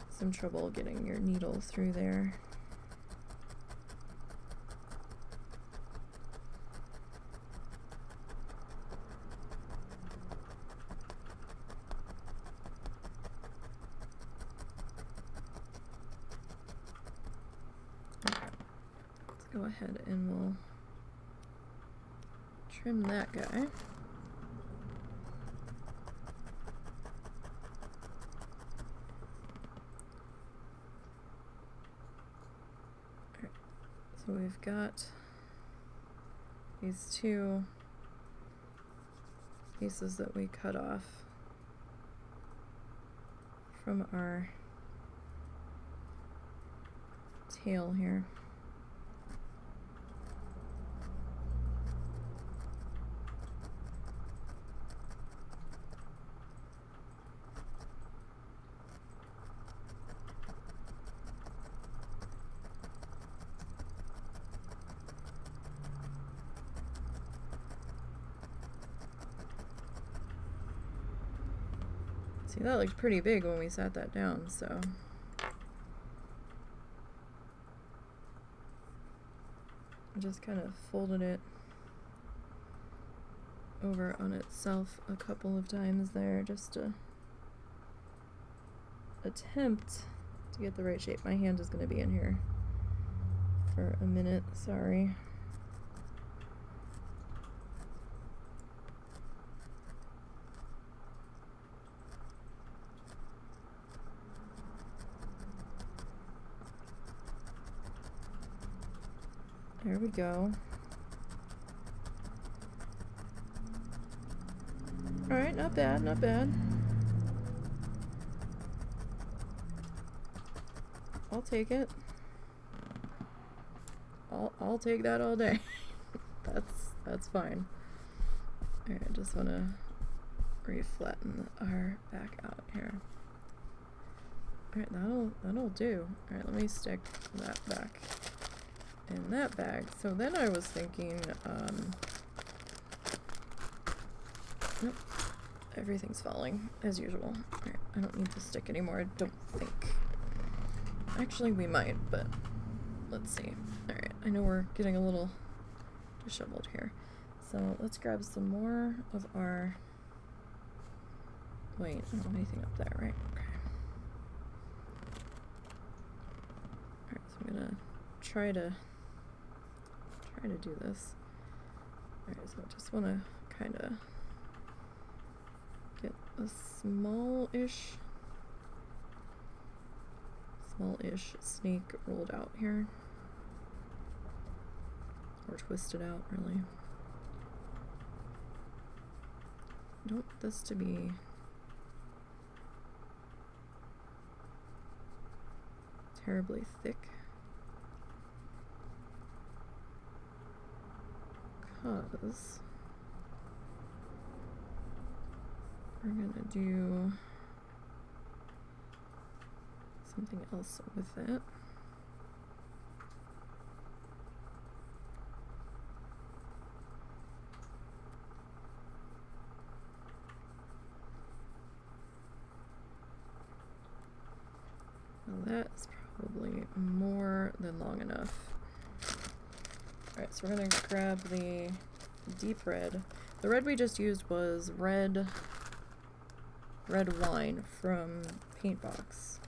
some trouble getting your needle through there. go ahead and we'll trim that guy. So we've got these two pieces that we cut off from our tail here. See, that looked pretty big when we sat that down, so. I just kind of folded it over on itself a couple of times there just to attempt to get the right shape. My hand is going to be in here for a minute, sorry. There we go. Alright, not bad, not bad. I'll take it. I'll take that all day. That's fine. Alright, I just wanna re-flatten our back out here. Alright, that'll do. Alright, let me stick that back in that bag. So then I was thinking, nope, everything's falling as usual. Alright, I don't need to stick anymore, I don't think. Actually, we might, but let's see. Alright, I know we're getting a little disheveled here. So let's grab some more of our, wait, I don't have anything up there, right? Okay. Alright, so I'm gonna try to do this. Alright, so I just want to kind of get a small-ish snake rolled out here. Or twisted out, really. I don't want this to be terribly thick. Because we're gonna do something else with it. Well, that's probably more than long enough. Alright, so we're gonna grab the deep red. The red we just used was red wine from Paintbox.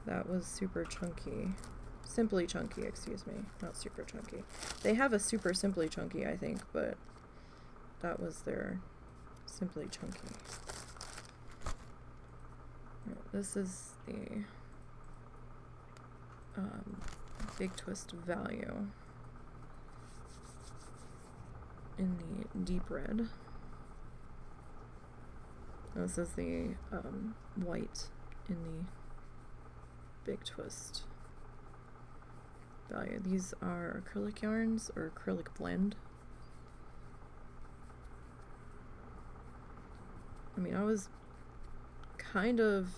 That was super chunky. Simply chunky, excuse me. Not super chunky. They have a super simply chunky, I think, but that was their simply chunky. Right, this is the big twist value in the deep red. This is the white in the big twist value. These are acrylic yarns or acrylic blend. I mean, I was kind of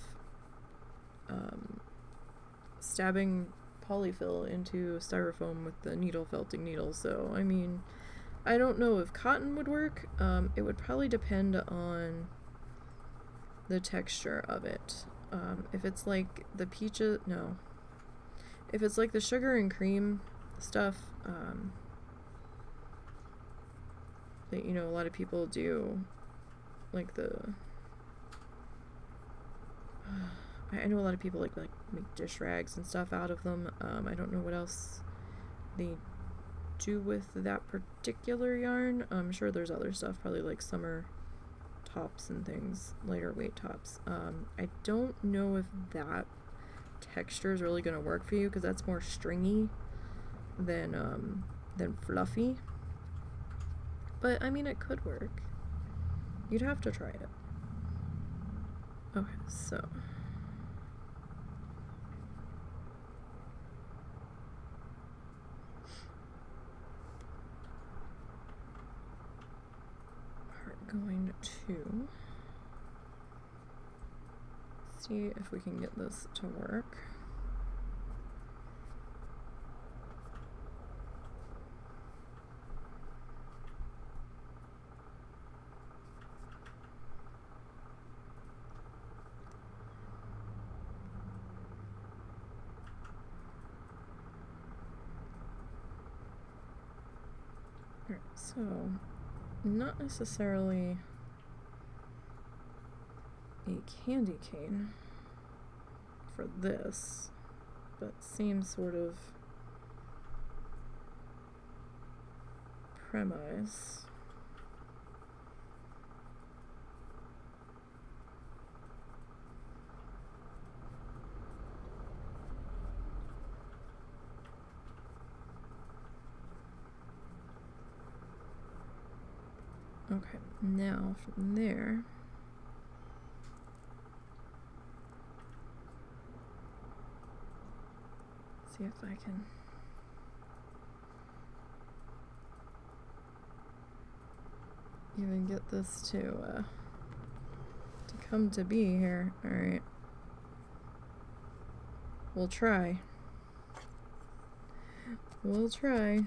stabbing polyfill into styrofoam with the needle felting needle, so I mean, I don't know if cotton would work. It would probably depend on the texture of it. If it's like the peaches, no. If it's like the sugar and cream stuff, that, you know, a lot of people do, like the, I know a lot of people like make dish rags and stuff out of them. I don't know what else the do with that particular yarn. I'm sure there's other stuff, probably like summer tops and things, lighter weight tops. I don't know if that texture is really going to work for you because that's more stringy than fluffy. But I mean, it could work. You'd have to try it. Okay, so we're going to see if we can get this to work. Alright, so not necessarily a candy cane for this, but same sort of premise. Okay, now from there, see if I can even get this to come to be here. All right, we'll try. We'll try.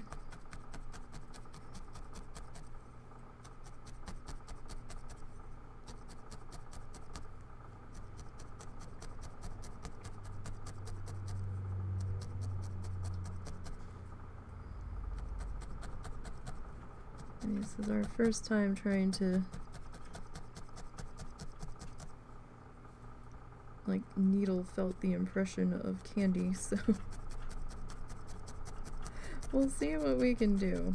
This is our first time trying to like needle felt the impression of candy, so we'll see what we can do.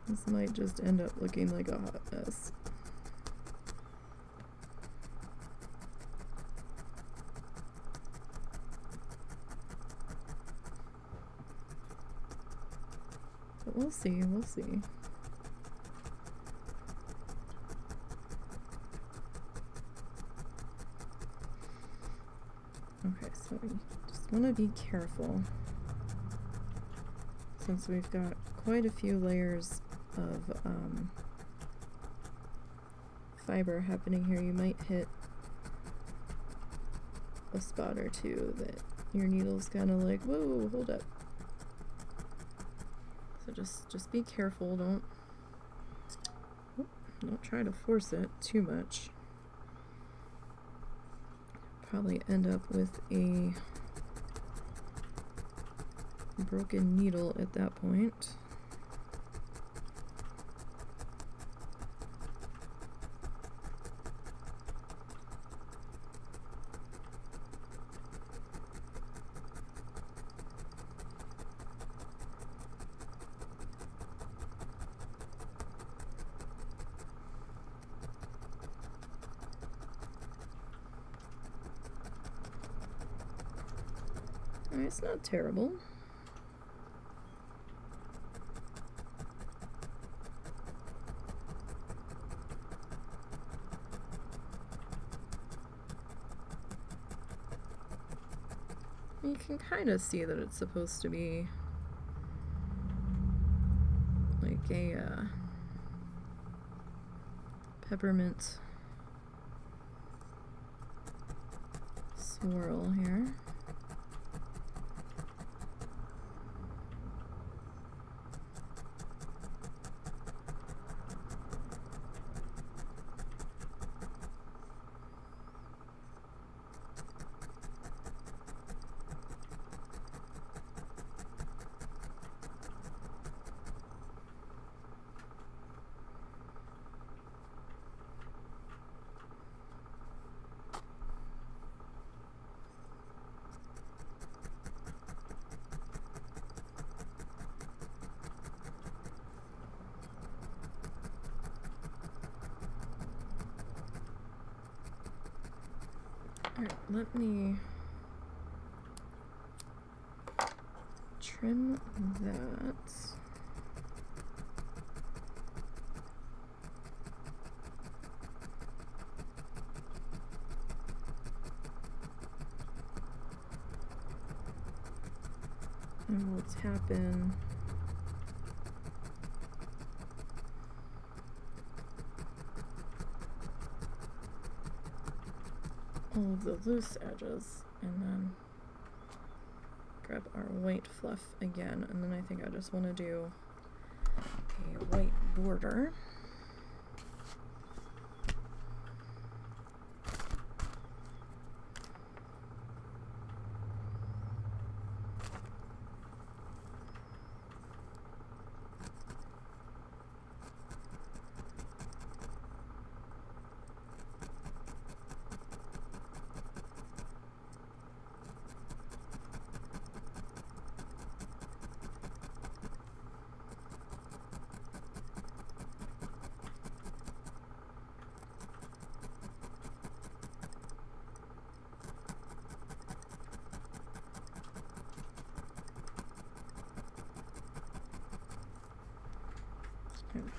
This might just end up looking like a hot mess. But we'll see, we'll see. Okay, so we just want to be careful. Since we've got quite a few layers of fiber happening here, you might hit a spot or two that your needle's kind of like, whoa, hold up. So just be careful. Don't try to force it too much. Probably end up with a broken needle at that point. It's not terrible. You can kind of see that it's supposed to be like a peppermint swirl here. Alright, let me trim that. And we'll tap in all of the loose edges, and then grab our white fluff again, and then I think I just want to do a white border.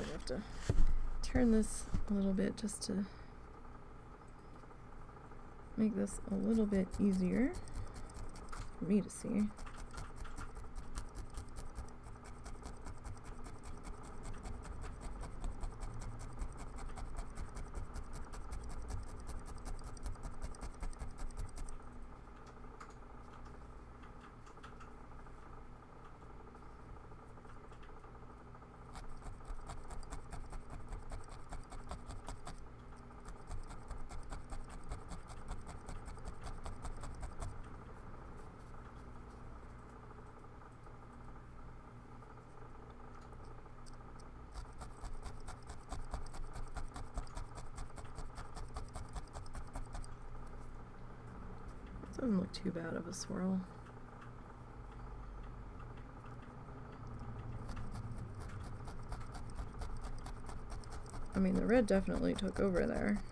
I have to turn this a little bit just to make this a little bit easier for me to see. Doesn't look too bad of a swirl. I mean, the red definitely took over there.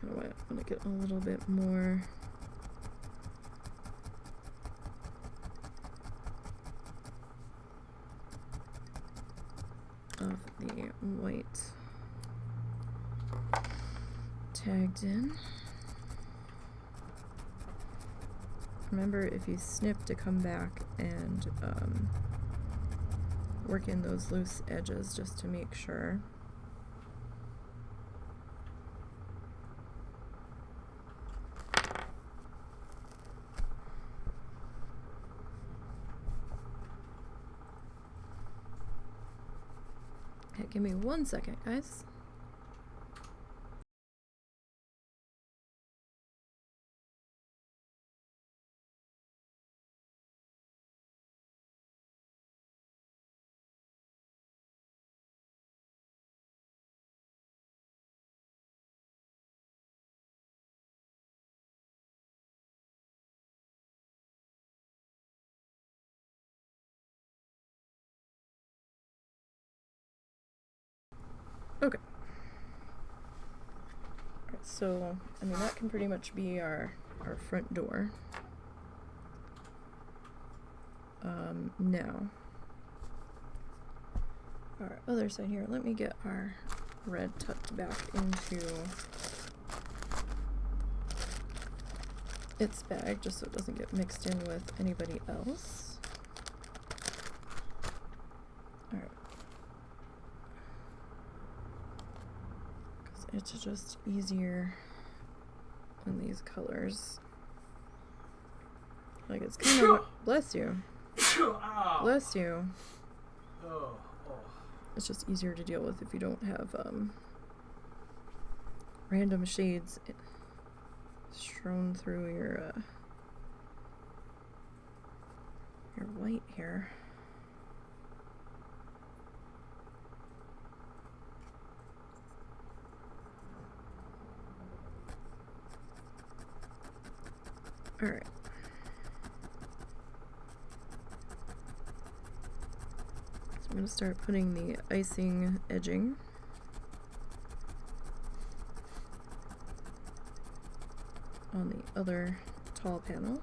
Kind of want to get a little bit more of the white tagged in. Remember, if you snip, to come back and work in those loose edges just to make sure. Okay, give me 1 second, guys. Okay. Alright, so, I mean, that can pretty much be our front door. Now, our other side here, let me get our red tucked back into its bag, just so it doesn't get mixed in with anybody else. Alright. It's just easier in these colors. Like, it's kind of... Bless you. Bless you. It's just easier to deal with if you don't have random shades strewn through your white here. Alright. So I'm going to start putting the icing edging. on the other tall panel.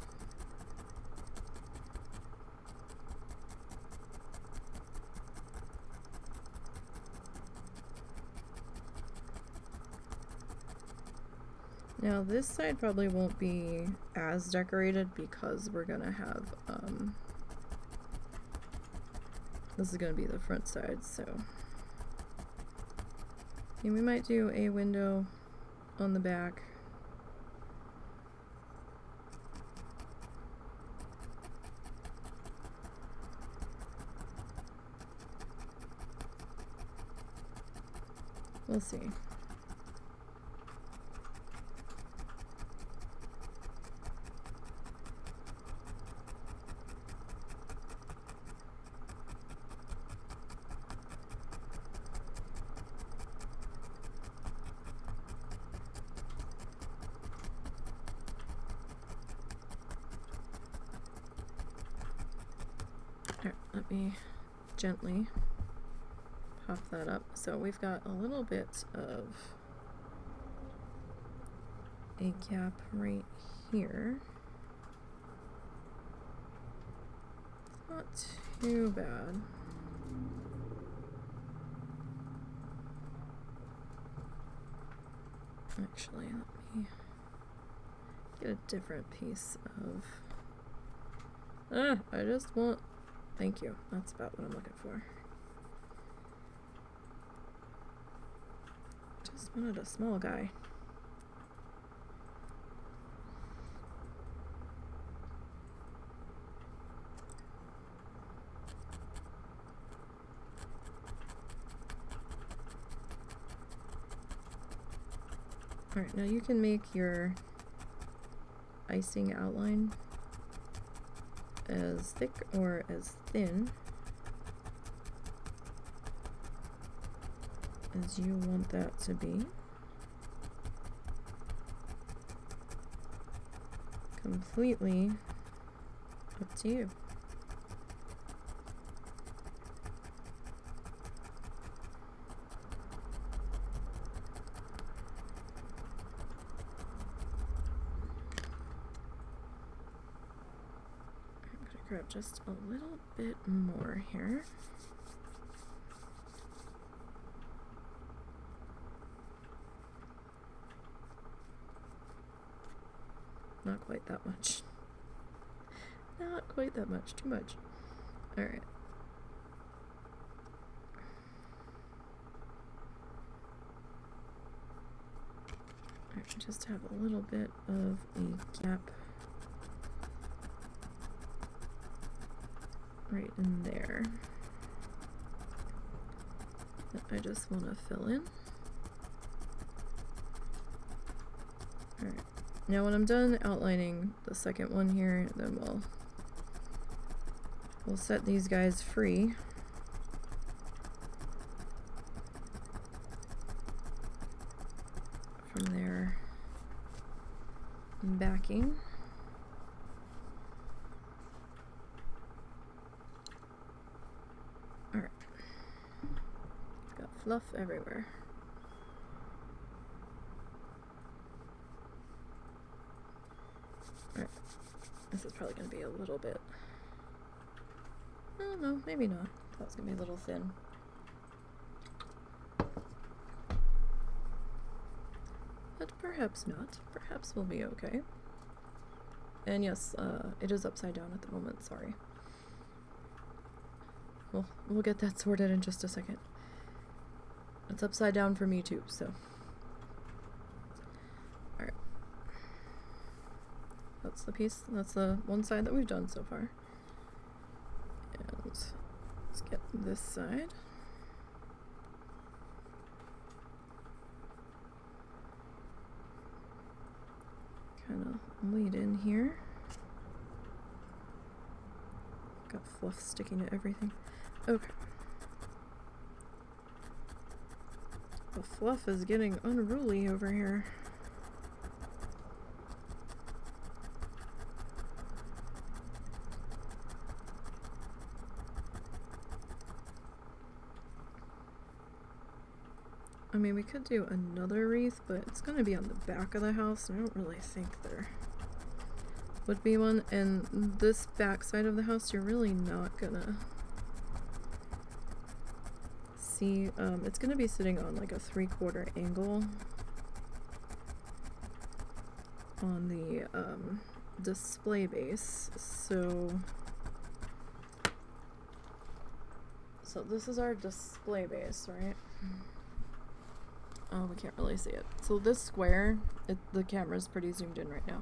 Now this side probably won't be as decorated because we're gonna have, this is gonna be the front side, so yeah, we might do a window on the back. We'll see. Alright, let me gently pop that up. So we've got a little bit of a gap right here. It's not too bad. Actually, let me get a different piece of... I just want... Thank you. That's about what I'm looking for. Just wanted a small guy. Alright, now you can make your icing outline as thick or as thin as you want that to be. Completely up to you. Grab just a little bit more here. Not quite that much. Not quite that much. Too much. Alright. Alright, just have a little bit of a gap right in there that I just want to fill in. Alright, now when I'm done outlining the second one here, then we'll set these guys free. From their backing. Fluff everywhere. Alright, this is probably going to be a little bit... Oh, no, maybe not. That was going to be a little thin. But perhaps not. Perhaps we'll be okay. And yes, it is upside down at the moment, sorry. Well, we'll get that sorted in just a second. It's upside down for me too, so. Alright. That's the piece, that's the one side that we've done so far. And let's get this side. Kind of lead in here. Got fluff sticking to everything. Okay. The fluff is getting unruly over here. mean, we could do another wreath, but it's going to be on the back of the house, and I don't really think there would be one. And this back side of the house, you're really not gonna see. It's gonna be sitting on like a 3/4 angle on the display base. So this is our display base, right? Oh, we can't really see it. So this square, the camera's pretty zoomed in right now.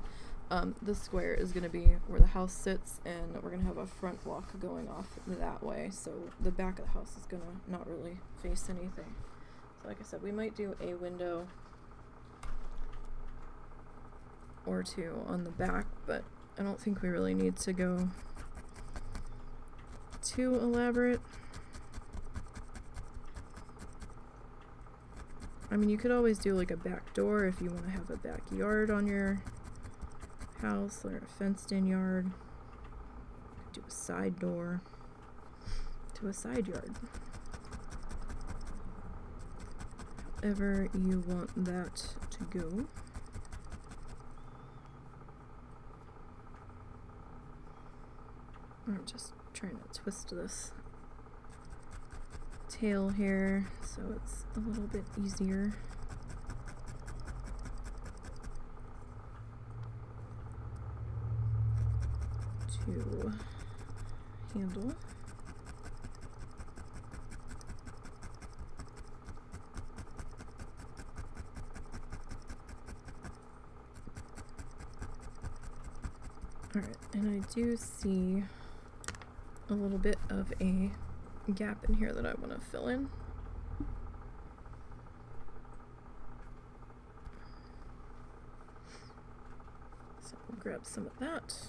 This square is going to be where the house sits, and we're going to have a front walk going off that way. So the back of the house is going to not really face anything. So like I said, we might do a window or two on the back, but I don't think we really need to go too elaborate. I mean, you could always do like a back door if you want to have a backyard on your house or a fenced-in yard. Do a side door to a side yard. However you want that to go. I'm just trying to twist this tail here so it's a little bit easier. To handle. Alright, and I do see a little bit of a gap in here that I want to fill in. So we'll grab some of that.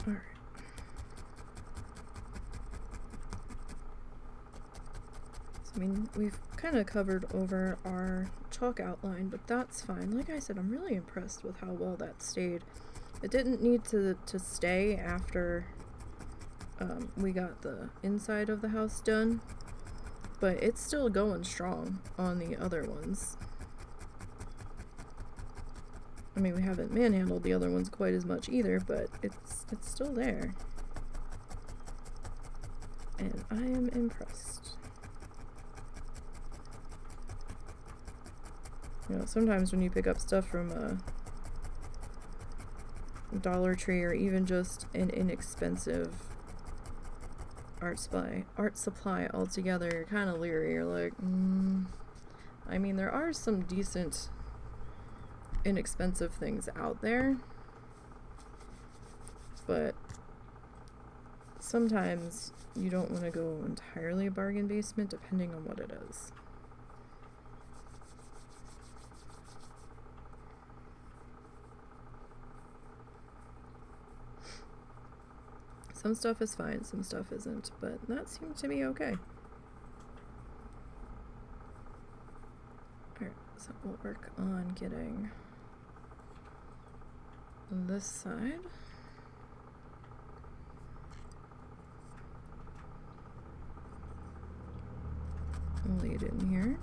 Alright. So, I mean, we've kind of covered over our chalk outline, but that's fine. Like I said, I'm really impressed with how well that stayed. It didn't need to stay after we got the inside of the house done, but it's still going strong on the other ones. I mean, we haven't manhandled the other ones quite as much either, but it's still there. And I am impressed. You know, sometimes when you pick up stuff from a Dollar Tree or even just an inexpensive art supply altogether, you're kind of leery. You're like, I mean, there are some decent inexpensive things out there, but sometimes you don't want to go entirely bargain basement depending on what it is. Some stuff is fine, some stuff isn't, but that seemed to be okay. Alright, so we'll work on getting this side. Laid in here.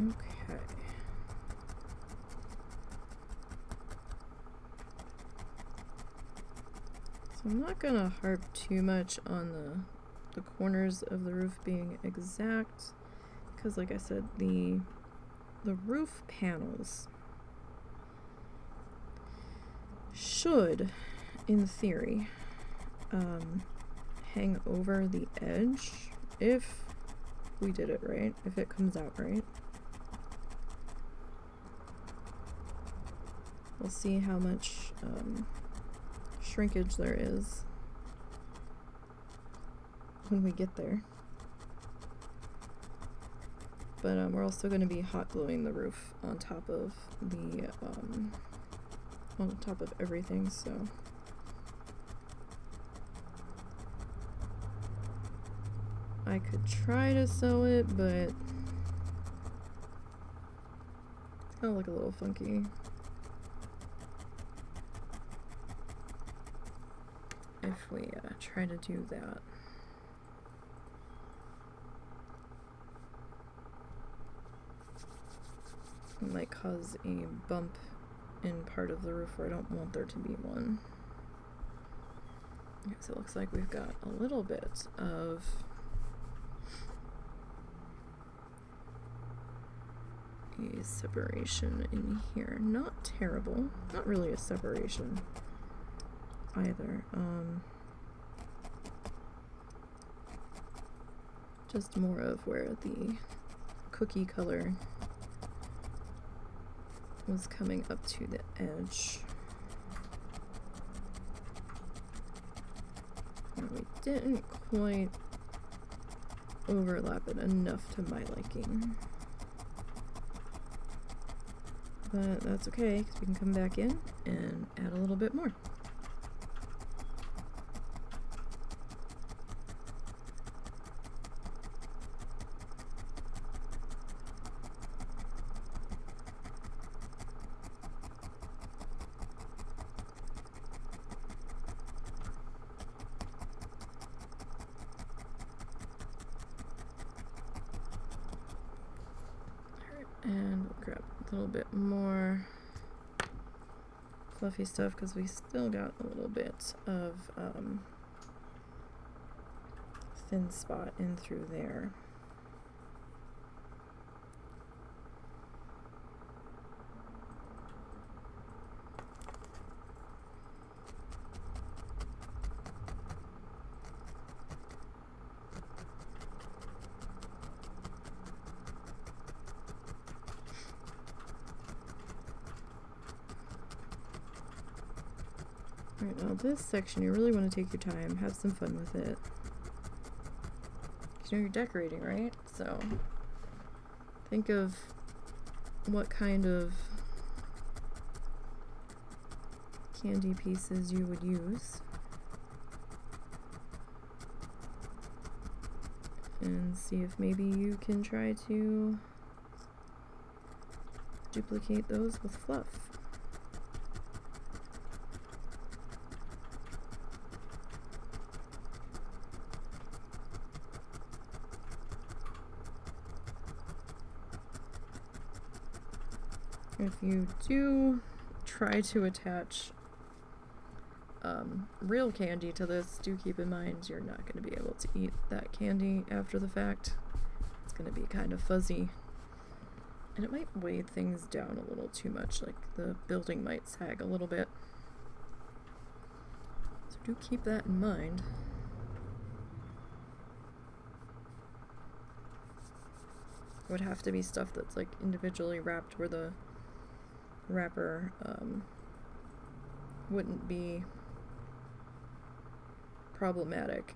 Okay. So I'm not gonna harp too much on the corners of the roof being exact, because like I said, the roof panels should, in theory, hang over the edge if we did it right, if it comes out right. We'll see how much shrinkage there is when we get there. But we're also going to be hot gluing the roof on top of the on top of everything, so I could try to sew it, but it's gonna look a little funky. If we try to do that. It might cause a bump in part of the roof where I don't want there to be one. Because it looks like we've got a little bit of a separation in here. Not terrible. Not really a separation either. Just more of where the cookie color was coming up to the edge. And we didn't quite overlap it enough to my liking. But that's okay, because we can come back in and add a little bit more. And we'll grab a little bit more fluffy stuff because we still got a little bit of thin spot in through there. Alright, now this section, you really want to take your time, have some fun with it. 'Cause you're decorating, right? So, think of what kind of candy pieces you would use. And see if maybe you can try to duplicate those with fluff. If you do try to attach real candy to this, do keep in mind you're not going to be able to eat that candy after the fact. It's going to be kind of fuzzy. And it might weigh things down a little too much, like the building might sag a little bit. So do keep that in mind. It would have to be stuff that's like individually wrapped where the wrapper wouldn't be problematic.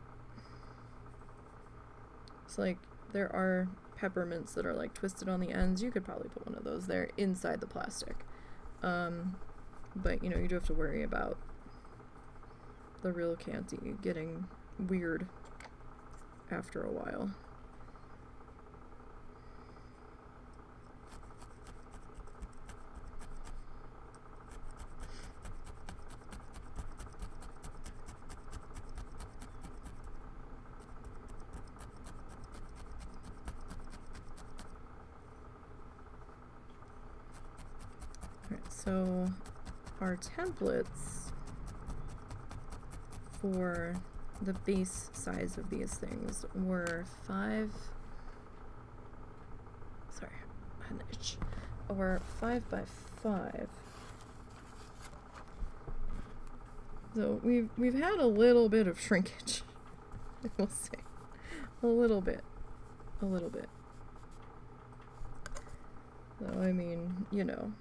It's like there are peppermints that are like twisted on the ends. You could probably put one of those there inside the plastic. But you know, you do have to worry about the real candy getting weird after a while. So our templates for the base size of these things were 5 by 5. So we've had a little bit of shrinkage, we'll say. A little bit. So I mean, you know.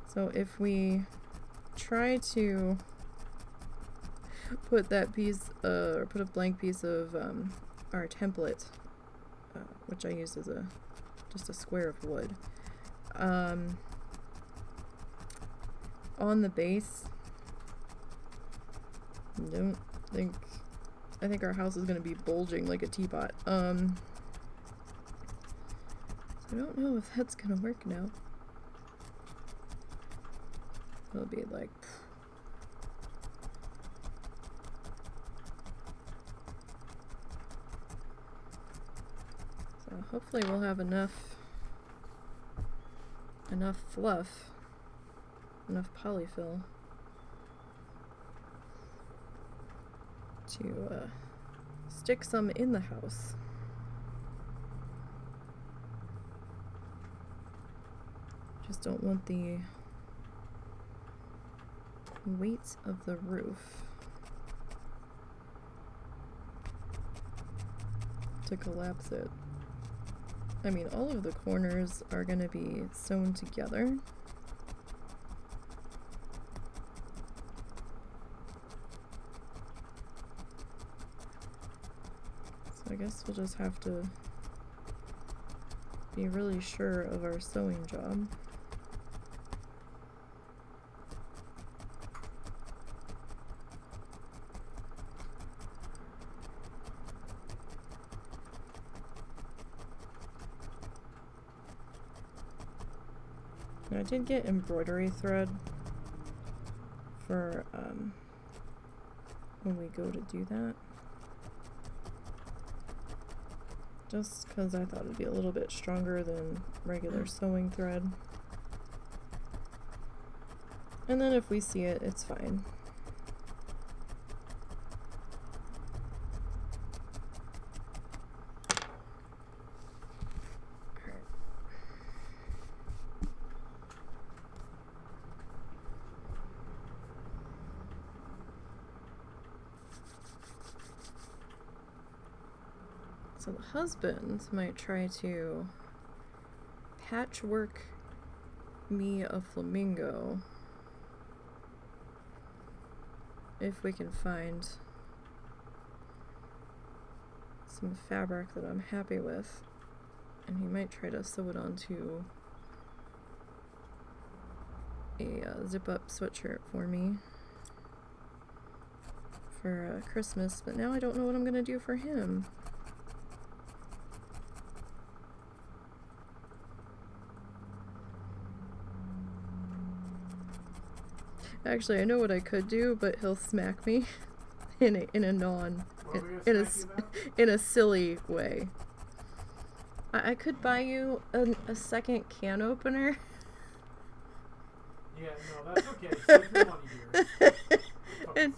So if we try to put that piece, or put a blank piece of our template, which I used as just a square of wood, on the base, I think our house is going to be bulging like a teapot. So I don't know if that's going to work now. It'll be like... So hopefully we'll have enough fluff, enough polyfill to stick some in the house. Just don't want the weight of the roof to collapse it. I mean, all of the corners are going to be sewn together. So I guess we'll just have to be really sure of our sewing job. I did get embroidery thread for when we go to do that. Just because I thought it'd be a little bit stronger than regular sewing thread. And then if we see it, it's fine. So the husband might try to patchwork me a flamingo if we can find some fabric that I'm happy with, and he might try to sew it onto a zip-up sweatshirt for me for Christmas, but now I don't know what I'm gonna do for him. Actually, I know what I could do, but he'll smack me in a silly way. I could buy you a second can opener. Yeah, no, that's okay. Save your money here.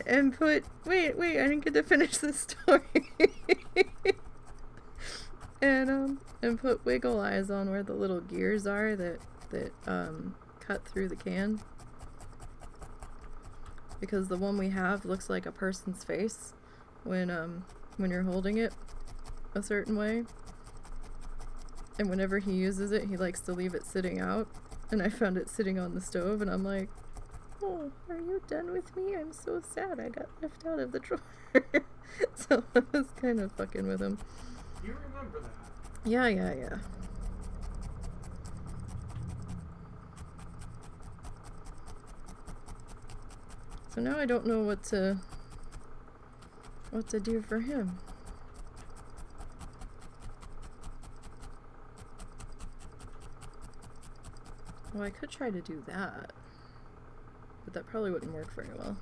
and put wait, I didn't get to finish the story. and put wiggle eyes on where the little gears are that cut through the can. Because the one we have looks like a person's face when you're holding it a certain way. And whenever he uses it, he likes to leave it sitting out. And I found it sitting on the stove, and I'm like, oh, are you done with me? I'm so sad I got left out of the drawer. So I was kind of fucking with him. You remember that? Yeah. So now I don't know what to do for him. Well, I could try to do that, but that probably wouldn't work very well.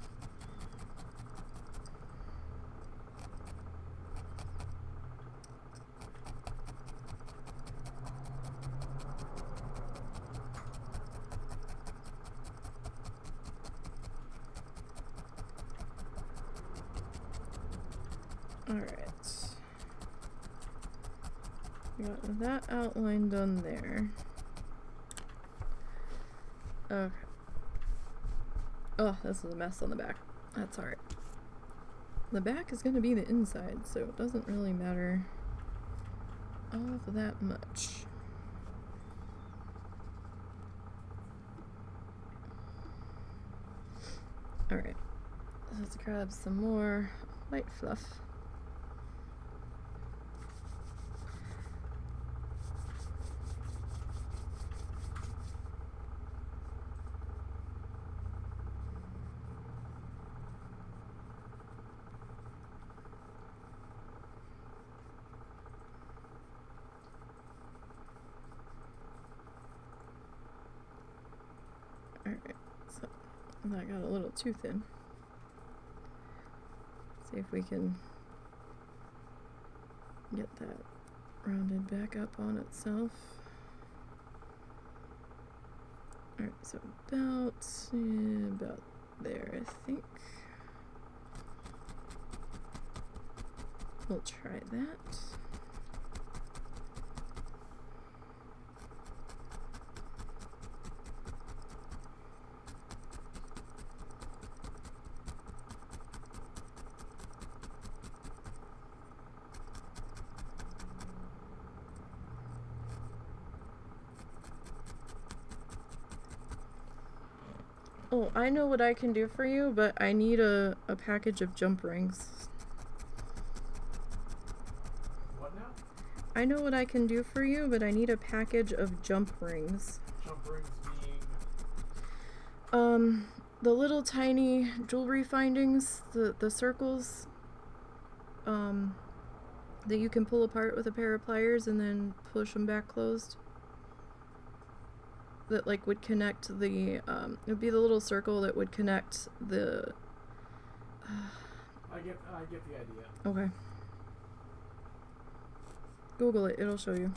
Alright. Got that outline done there. Okay. Oh, this is a mess on the back. That's alright. The back is going to be the inside, so it doesn't really matter all that much. Alright. Let's grab some more white fluff. Alright, so that got a little too thin. See if we can get that rounded back up on itself. Alright, so about there, I think. We'll try that. Oh, I know what I can do for you, but I need a package of jump rings. What now? I know what I can do for you, but I need a package of jump rings. Jump rings being... The little tiny jewelry findings, the circles, that you can pull apart with a pair of pliers and then push them back closed. That like would connect the it would be the little circle that would connect the I get the idea. Okay. Google it, it'll show you.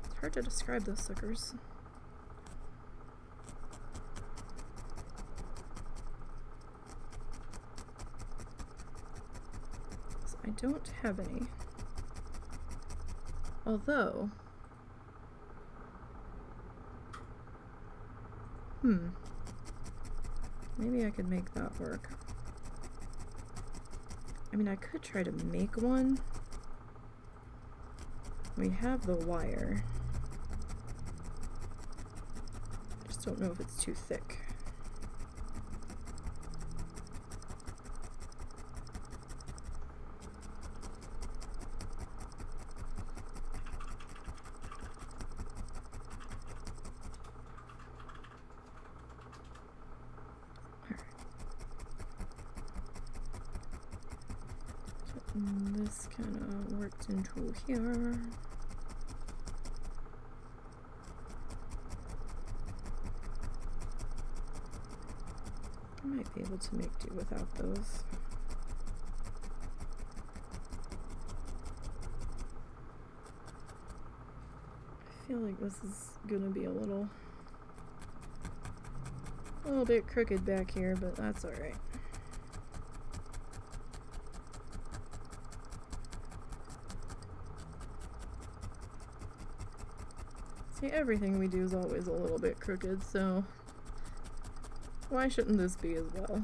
It's hard to describe those suckers. So I don't have any. Although, maybe I could make that work. I mean, I could try to make one. We have the wire. Just don't know if it's too thick. This kind of worked into here. I might be able to make do without those. I feel like this is gonna be a little bit crooked back here, but that's alright. See, everything we do is always a little bit crooked, so why shouldn't this be as well?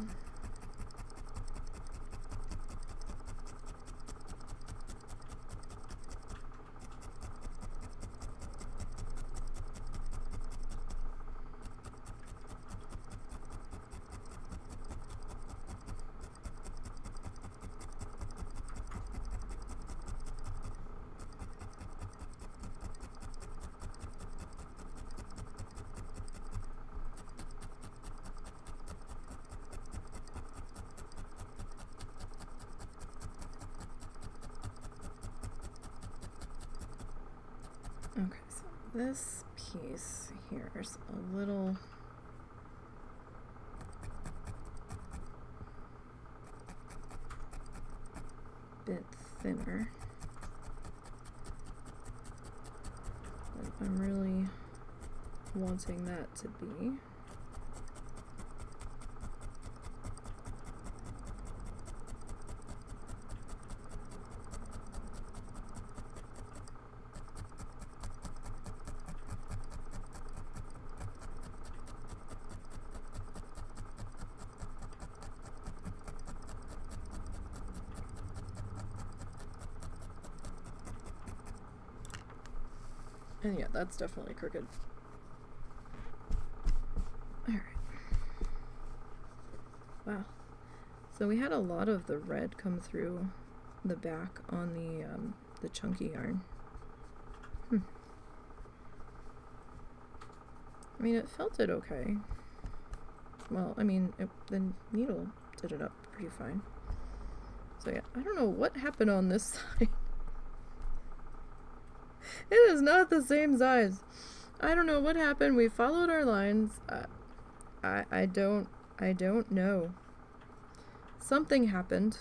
Okay, so this piece here is a little bit thinner. But I'm really wanting that to be. And yeah, that's definitely crooked. Alright. Wow. So we had a lot of the red come through the back on the chunky yarn. I mean, it felted okay. Well, I mean, the needle did it up pretty fine. So yeah, I don't know what happened on this side. It is not the same size. I don't know what happened. We followed our lines. I don't know. Something happened.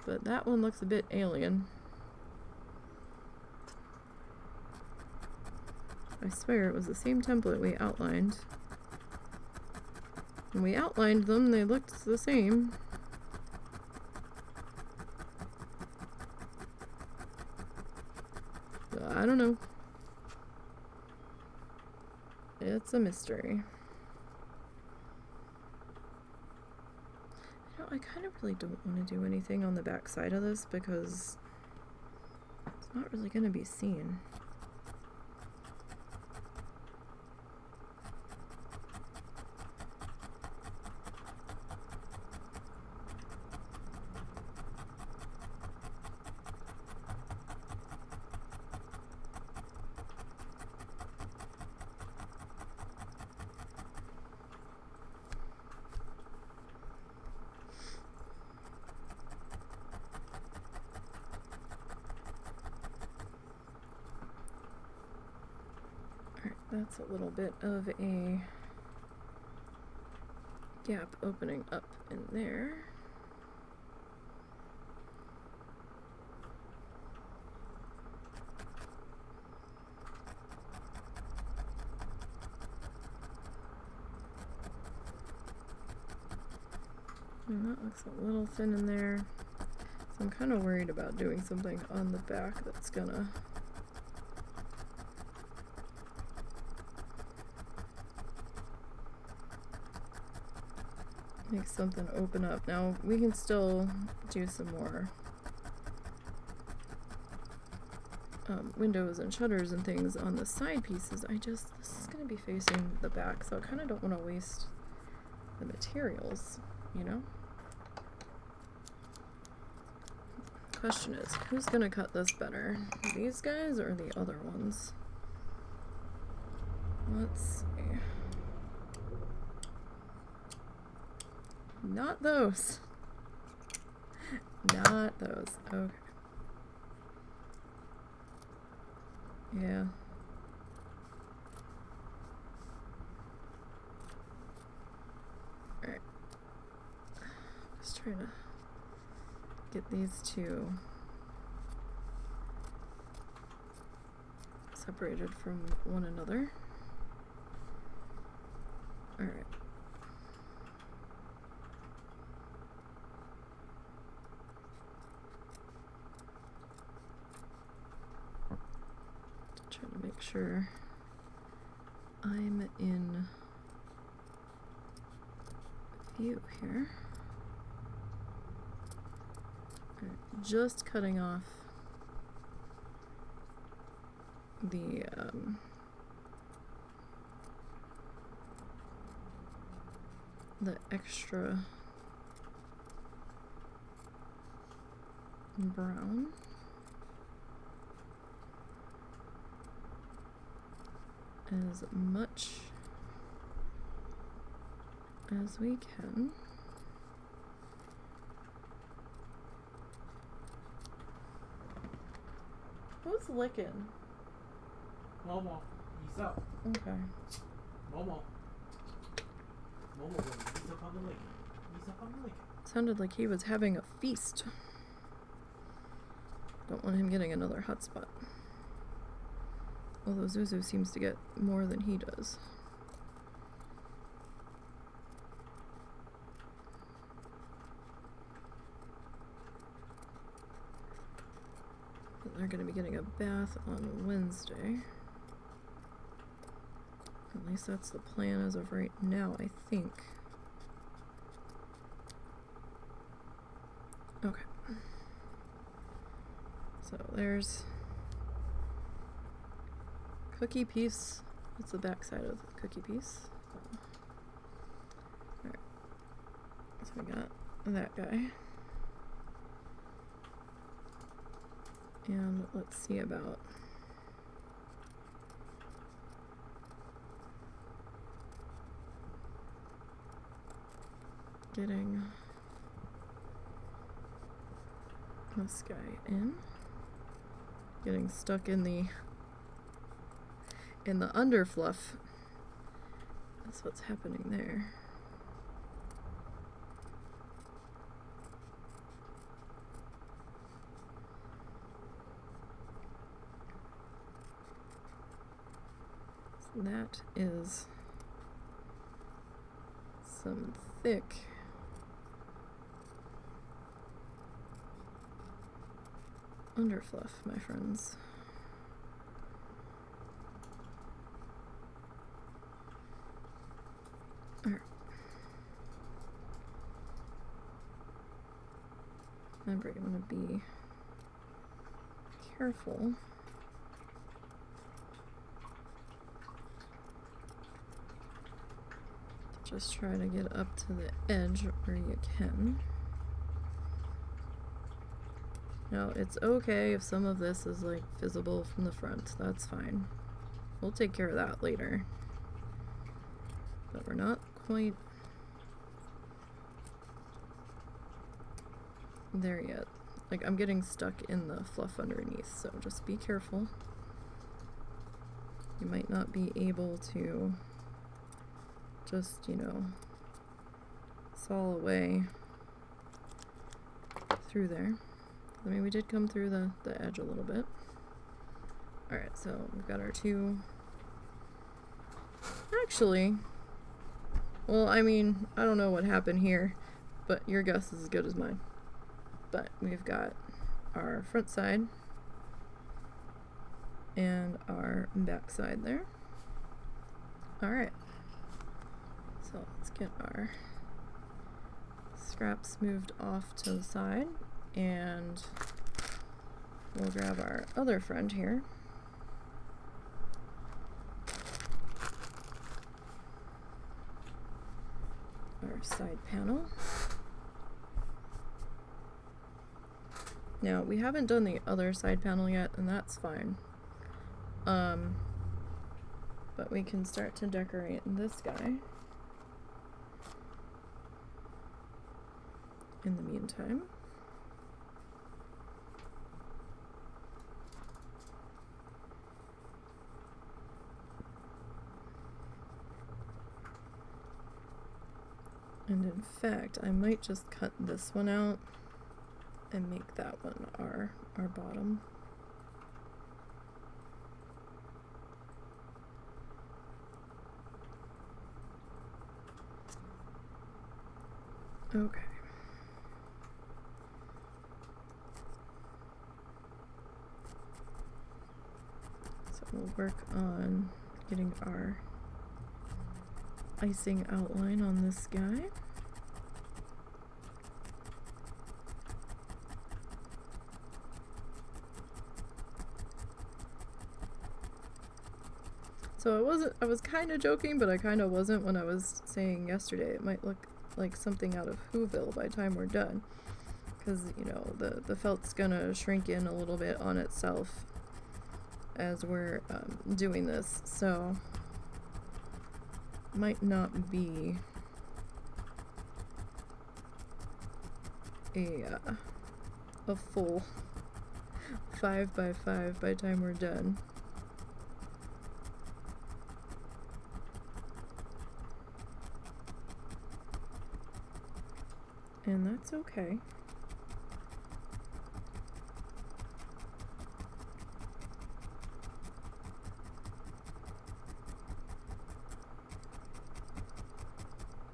But that one looks a bit alien. I swear it was the same template we outlined. When we outlined them, they looked the same. I don't know. It's a mystery. You know, I kind of really don't want to do anything on the back side of this because it's not really going to be seen. That's a little bit of a gap opening up in there. And that looks a little thin in there. So I'm kind of worried about doing something on the back that's gonna make something open up. Now we can still do some more windows and shutters and things on the side pieces. This is going to be facing the back, so I kind of don't want to waste the materials, you know? Question is, who's going to cut this better? These guys or the other ones? Let's see. Not those. Not those. Okay. Yeah. Alright. Just trying to get these two separated from one another. Alright. Trying to make sure I'm in view here. Alright, just cutting off the extra brown. As much as we can. Who's licking? Momo, he's up. Okay. Momo, he's up on the licking. He's up on the licking. Sounded like he was having a feast. Don't want him getting another hot spot. Although Zuzu seems to get more than he does. But they're going to be getting a bath on Wednesday. At least that's the plan as of right now, I think. Okay. So there's cookie piece. What's the back side of the cookie piece? Alright. So we got that guy. And let's see about getting this guy in. Getting stuck in the underfluff. That's what's happening there. So that is some thick underfluff, my friends. Alright. Remember, you want to be careful. Just try to get up to the edge where you can. Now, it's okay if some of this is like visible from the front. That's fine. We'll take care of that later. But we're not quite there yet. Like, I'm getting stuck in the fluff underneath, so just be careful. You might not be able to just, you know, saw away through there. I mean, we did come through the edge a little bit. Alright, so we've got our two. Actually, well, I mean, I don't know what happened here, but your guess is as good as mine. But we've got our front side and our back side there. Alright. So let's get our scraps moved off to the side, and we'll grab our other friend here. Our side panel. Now, we haven't done the other side panel yet, and that's fine. But we can start to decorate this guy in the meantime. And in fact, I might just cut this one out and make that one our bottom. Okay. So we'll work on getting our icing outline on this guy. So I was kind of joking, but I kind of wasn't when I was saying yesterday it might look like something out of Whoville by the time we're done. Because, you know, the felt's gonna shrink in a little bit on itself as we're doing this, so might not be a full 5x5 by the time we're done. And that's okay.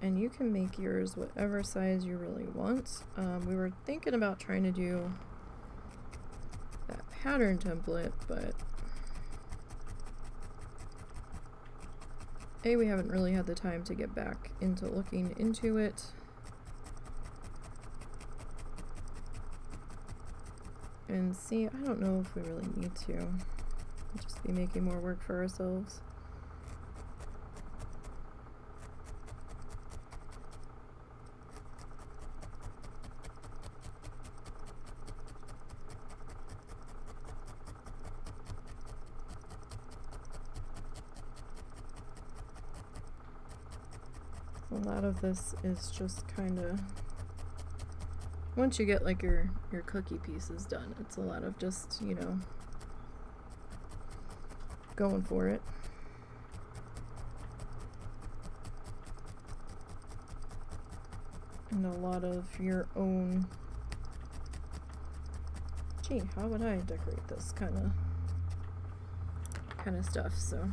And you can make yours whatever size you really want. We were thinking about trying to do that pattern template, but we haven't really had the time to get back into looking into it. And see, I don't know if we really need to. We'll just be making more work for ourselves. A lot of this is just kind of, once you get like your cookie pieces done, it's a lot of just, you know, going for it. And a lot of your own, gee, how would I decorate this kind of stuff, so.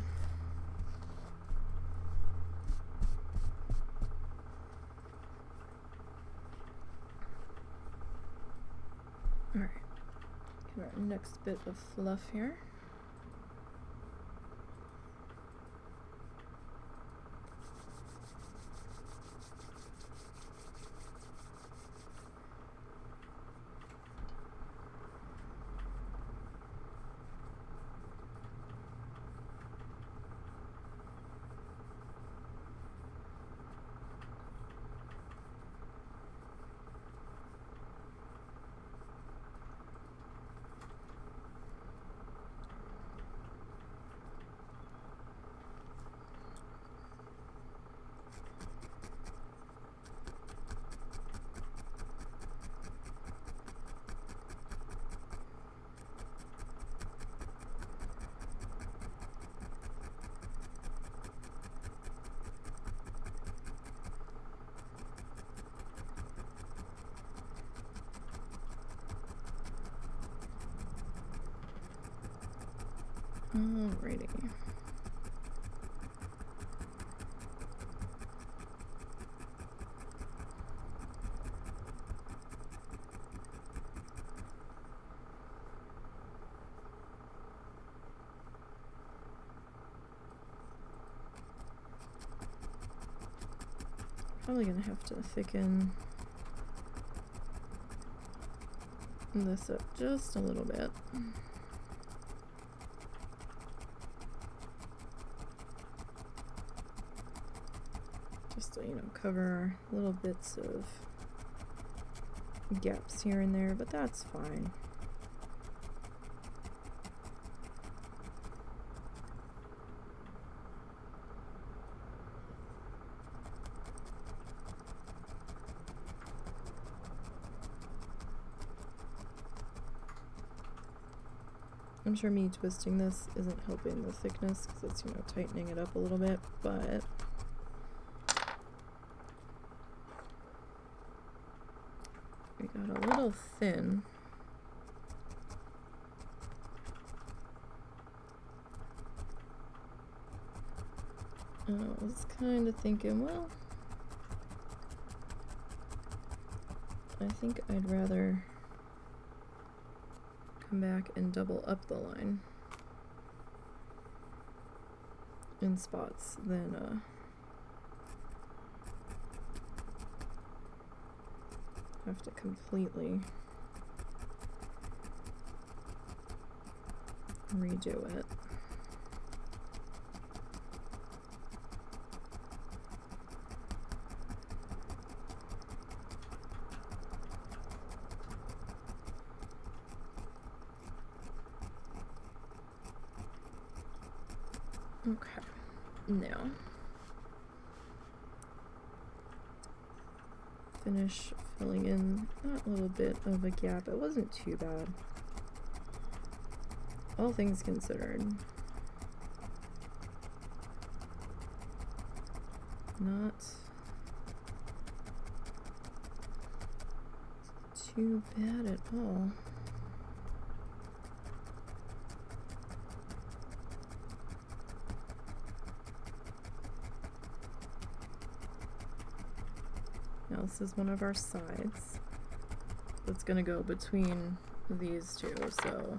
Alright, get our next bit of fluff here. Alrighty. Probably gonna have to thicken this up just a little bit. Just to, you know, cover little bits of gaps here and there, but that's fine. I'm sure me twisting this isn't helping the thickness because it's, you know, tightening it up a little bit, but we got a little thin. I was kind of thinking, well, I think I'd rather come back and double up the line in spots than have to completely redo it. Okay, now finish filling in that little bit of a gap. It wasn't too bad, all things considered. Not too bad at all. Now this is one of our sides that's gonna go between these two, so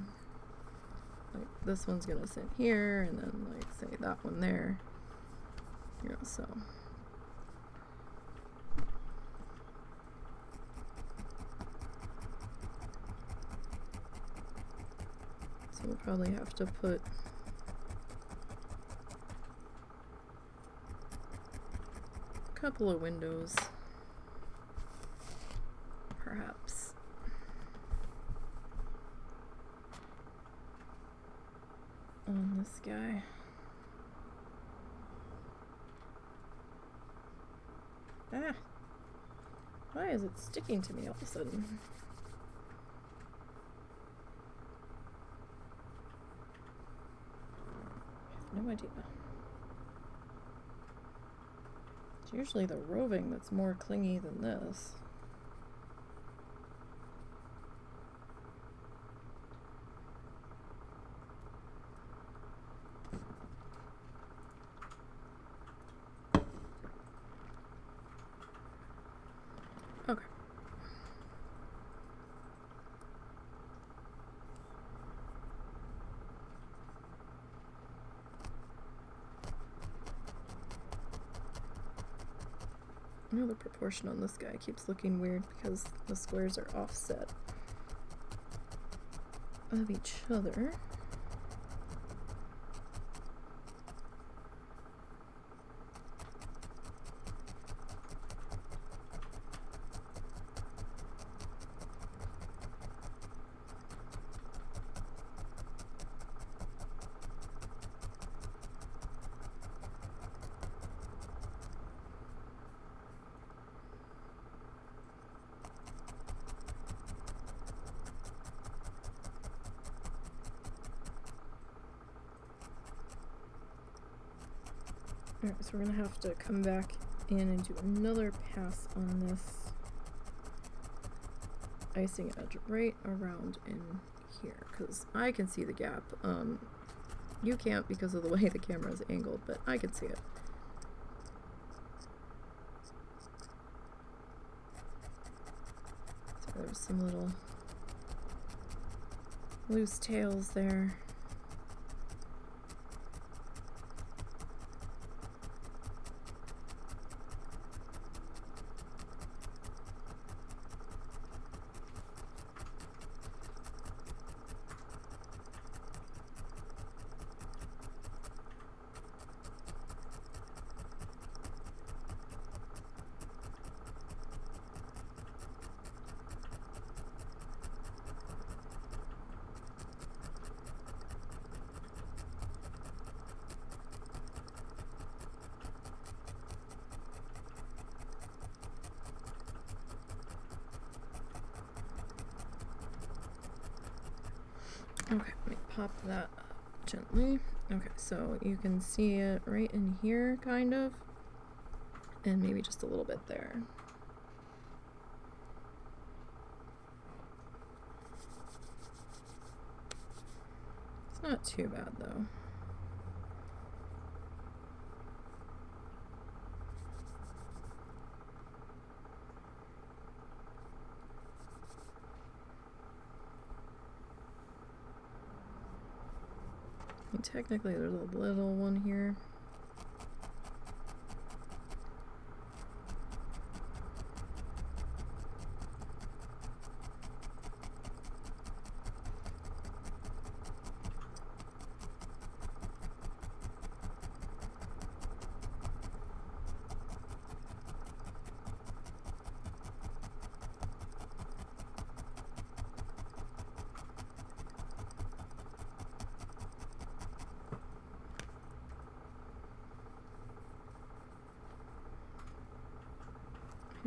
like this one's gonna sit here and then like say that one there, you know, so we'll probably have to put couple of windows, perhaps. On this guy. Ah! Why is it sticking to me all of a sudden? I have no idea. It's usually the roving that's more clingy than this. Okay. I know the proportion on this guy keeps looking weird because the squares are offset of each other. Alright, so we're gonna have to come back in and do another pass on this icing edge right around in here, because I can see the gap. You can't because of the way the camera is angled, but I can see it. So there's some little loose tails there. Okay, let me pop that up gently. Okay, so you can see it right in here, kind of, and maybe just a little bit there. It's not too bad, though. Technically, there's a little one here.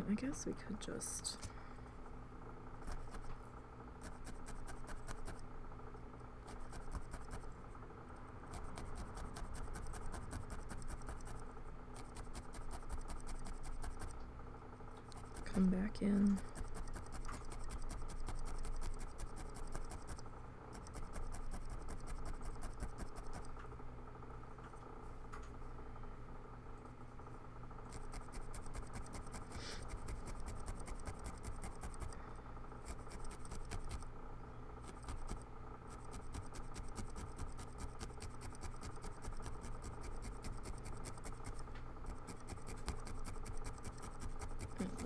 I guess we could just come back in.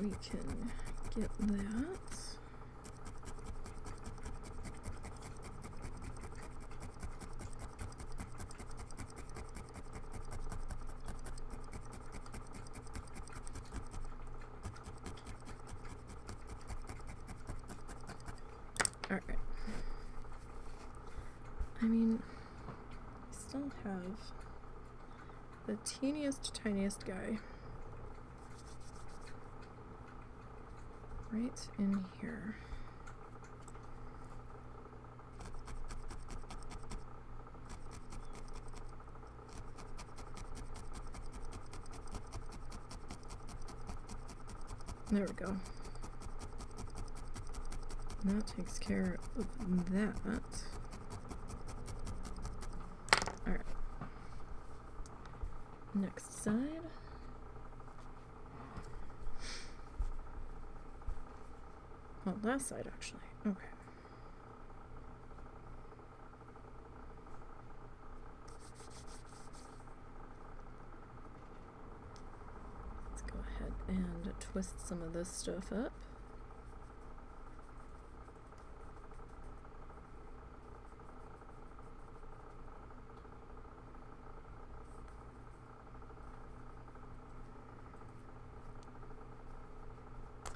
We can get that. Alright. I mean, I still have the teeniest, tiniest guy right in here. There we go. That takes care of that. Alright. Next side. Oh, last side actually. Okay. Let's go ahead and twist some of this stuff up.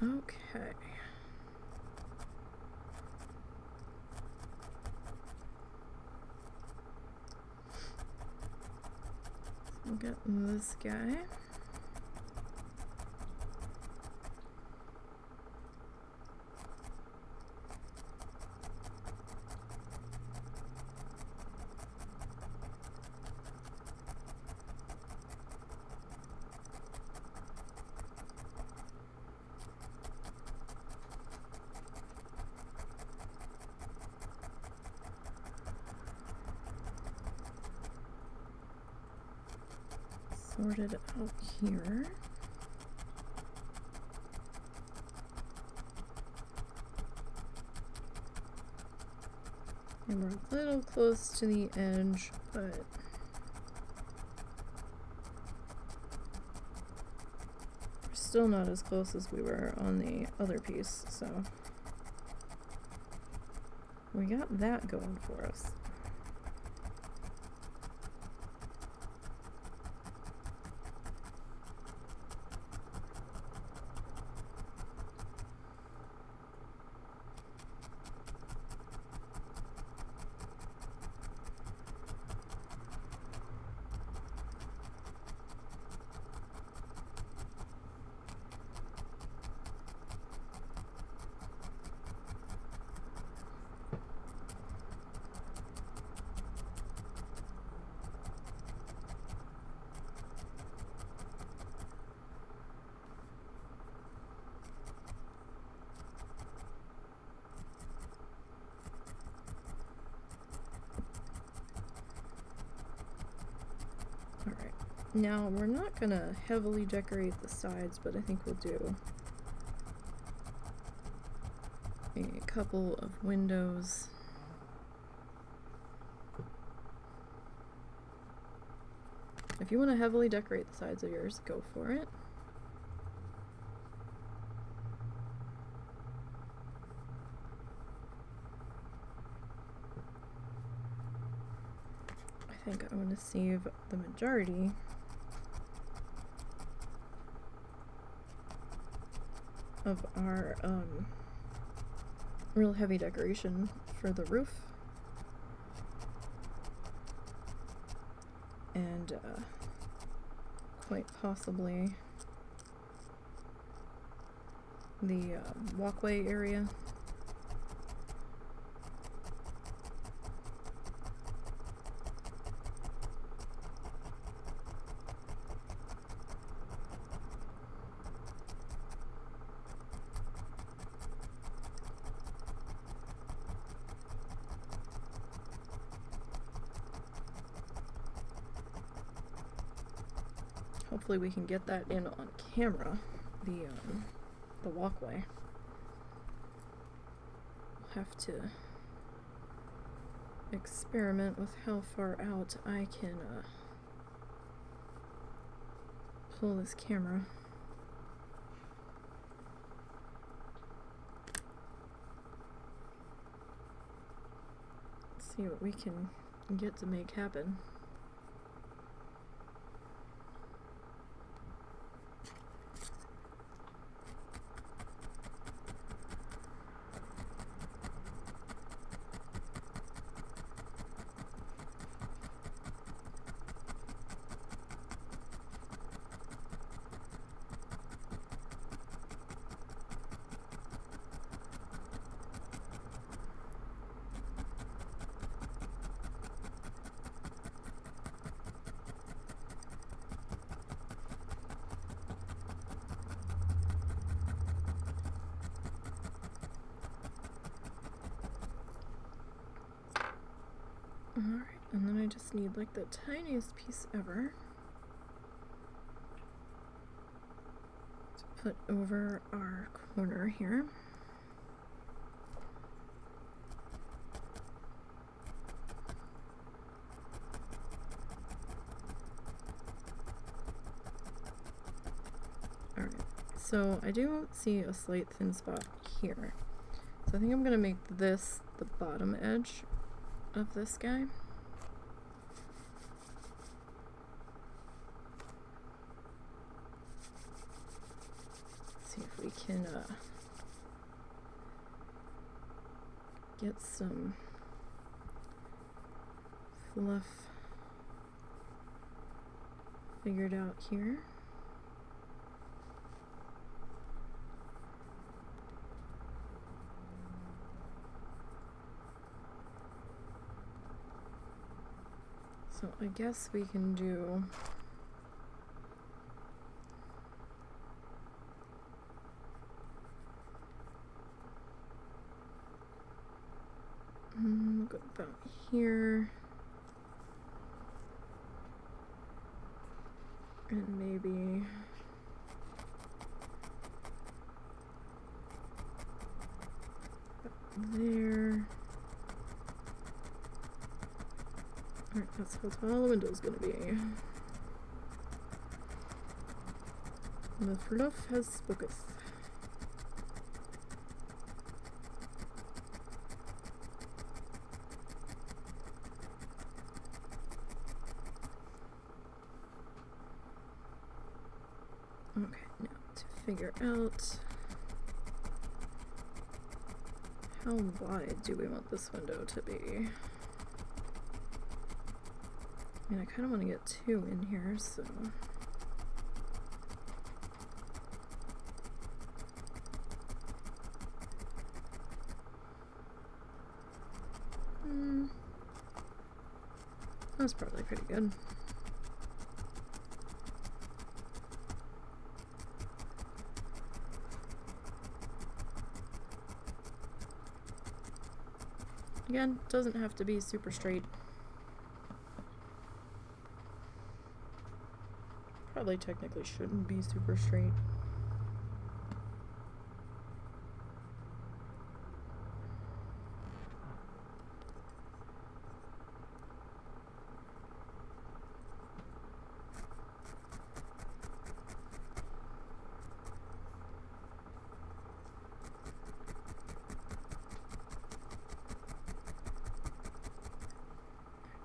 Okay. So get this guy. Sorted out here. And we're a little close to the edge, but we're still not as close as we were on the other piece, so we got that going for us. Alright, now we're not gonna heavily decorate the sides, but I think we'll do a couple of windows. If you want to heavily decorate the sides of yours, go for it. I think I want to save the majority of our real heavy decoration for the roof, and quite possibly the walkway area. Hopefully we can get that in on camera, the walkway. We'll have to experiment with how far out I can pull this camera. Let's see what we can get to make happen. Alright, and then I just need like the tiniest piece ever to put over our corner here. Alright, so I do see a slight thin spot here. So I think I'm going to make this the bottom edge of this guy. See if we can get some fluff figured out here. So I guess we can do go about here and maybe there. Alright, that's how tall the window's gonna be. The fluff has spoketh. Okay, now to figure out how wide do we want this window to be? I mean, I kind of want to get 2 in here, so... That's probably pretty good. Again, doesn't have to be super straight. Probably technically shouldn't be super straight.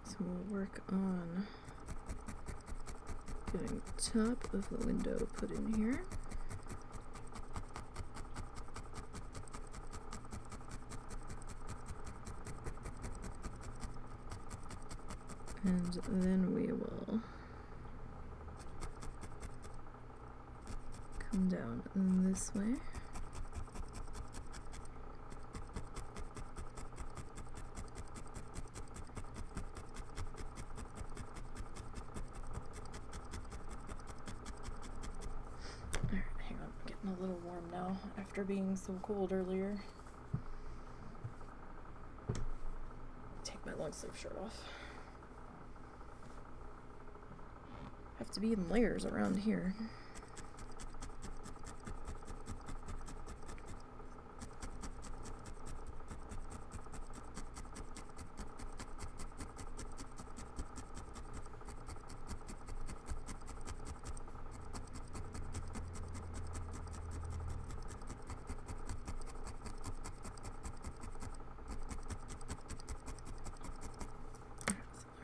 So we'll work on getting the top of the window put in here. And then we will come down this way. A little warm now after being so cold earlier. Take my long sleeve shirt off. Have to be in layers around here.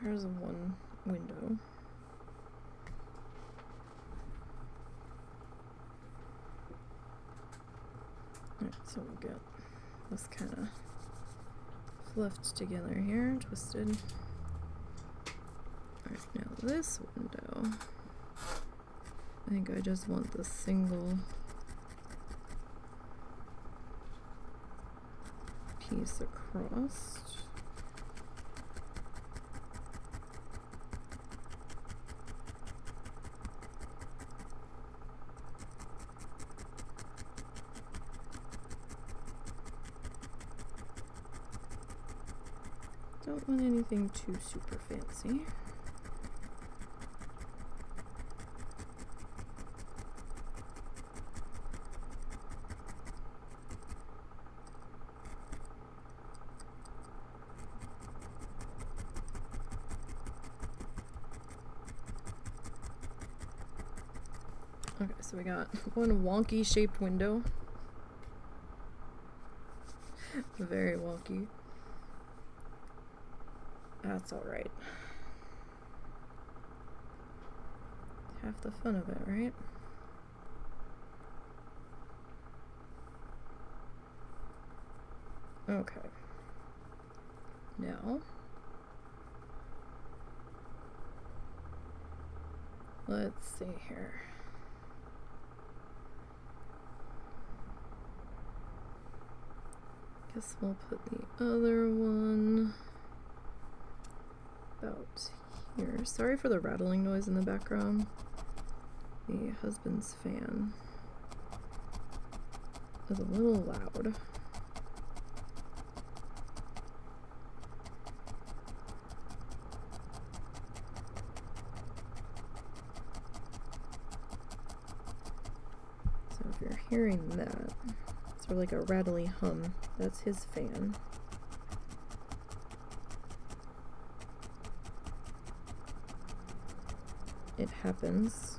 Here's one window. Alright, so we'll get this kind of fluffed together here, twisted. Alright, now this window, I think I just want the single piece across. Don't want anything too super fancy. Okay, so we got one wonky shaped window. Very wonky. That's alright. Half the fun of it, right? Okay. Now, let's see here. Guess we'll put the other one about here. Sorry for the rattling noise in the background. The husband's fan is a little loud. So if you're hearing that, it's sort of like a rattly hum. That's his fan. It happens.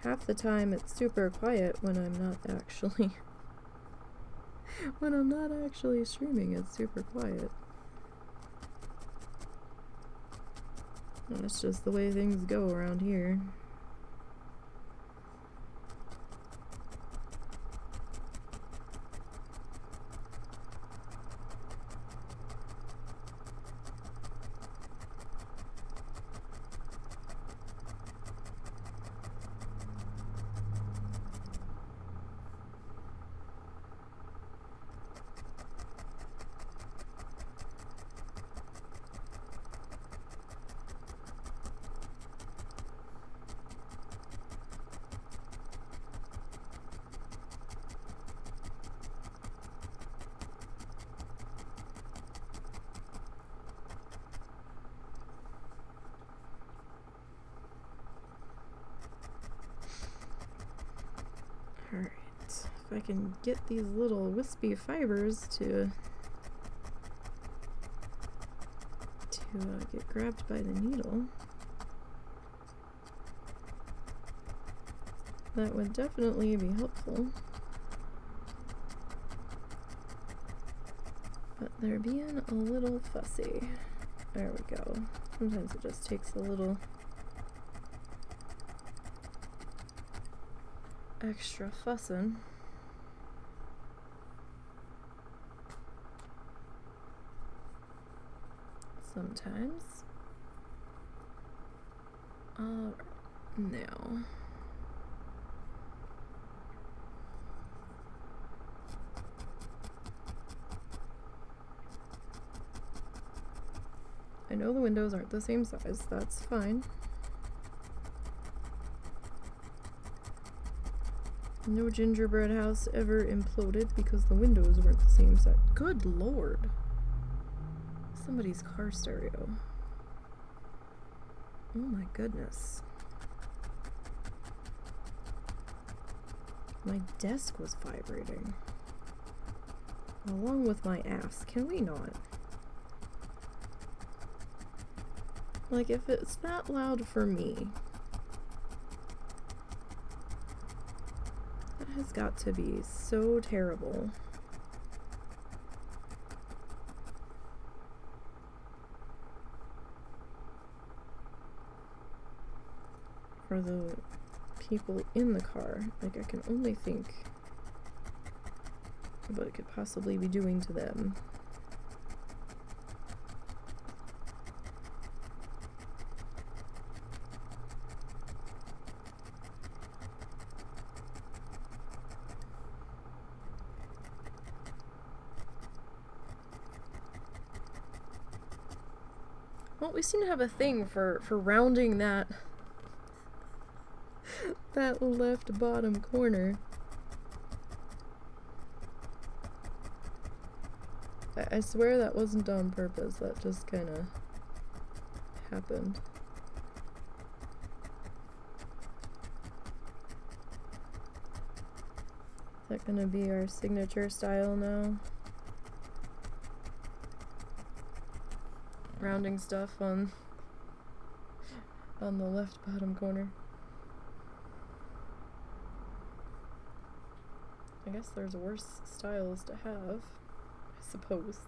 Half the time it's super quiet when I'm not actually streaming, it's super quiet. And that's just the way things go around here. Alright, if I can get these little wispy fibers to get grabbed by the needle, that would definitely be helpful. But they're being a little fussy. There we go. Sometimes it just takes a little extra fussing. Sometimes. Alright, now. I know the windows aren't the same size, that's fine. No gingerbread house ever imploded because the windows weren't the same size. Good lord. Somebody's car stereo. Oh my goodness. My desk was vibrating. Along with my ass. Can we not? Like, if it's that loud for me, that has got to be so terrible. For the people in the car. Like, I can only think of what it could possibly be doing to them. Well, we seem to have a thing for rounding that left bottom corner. I swear that wasn't on purpose. That just kind of happened. Is that gonna be our signature style now? Rounding stuff on the left bottom corner. I guess there's worse styles to have, I suppose.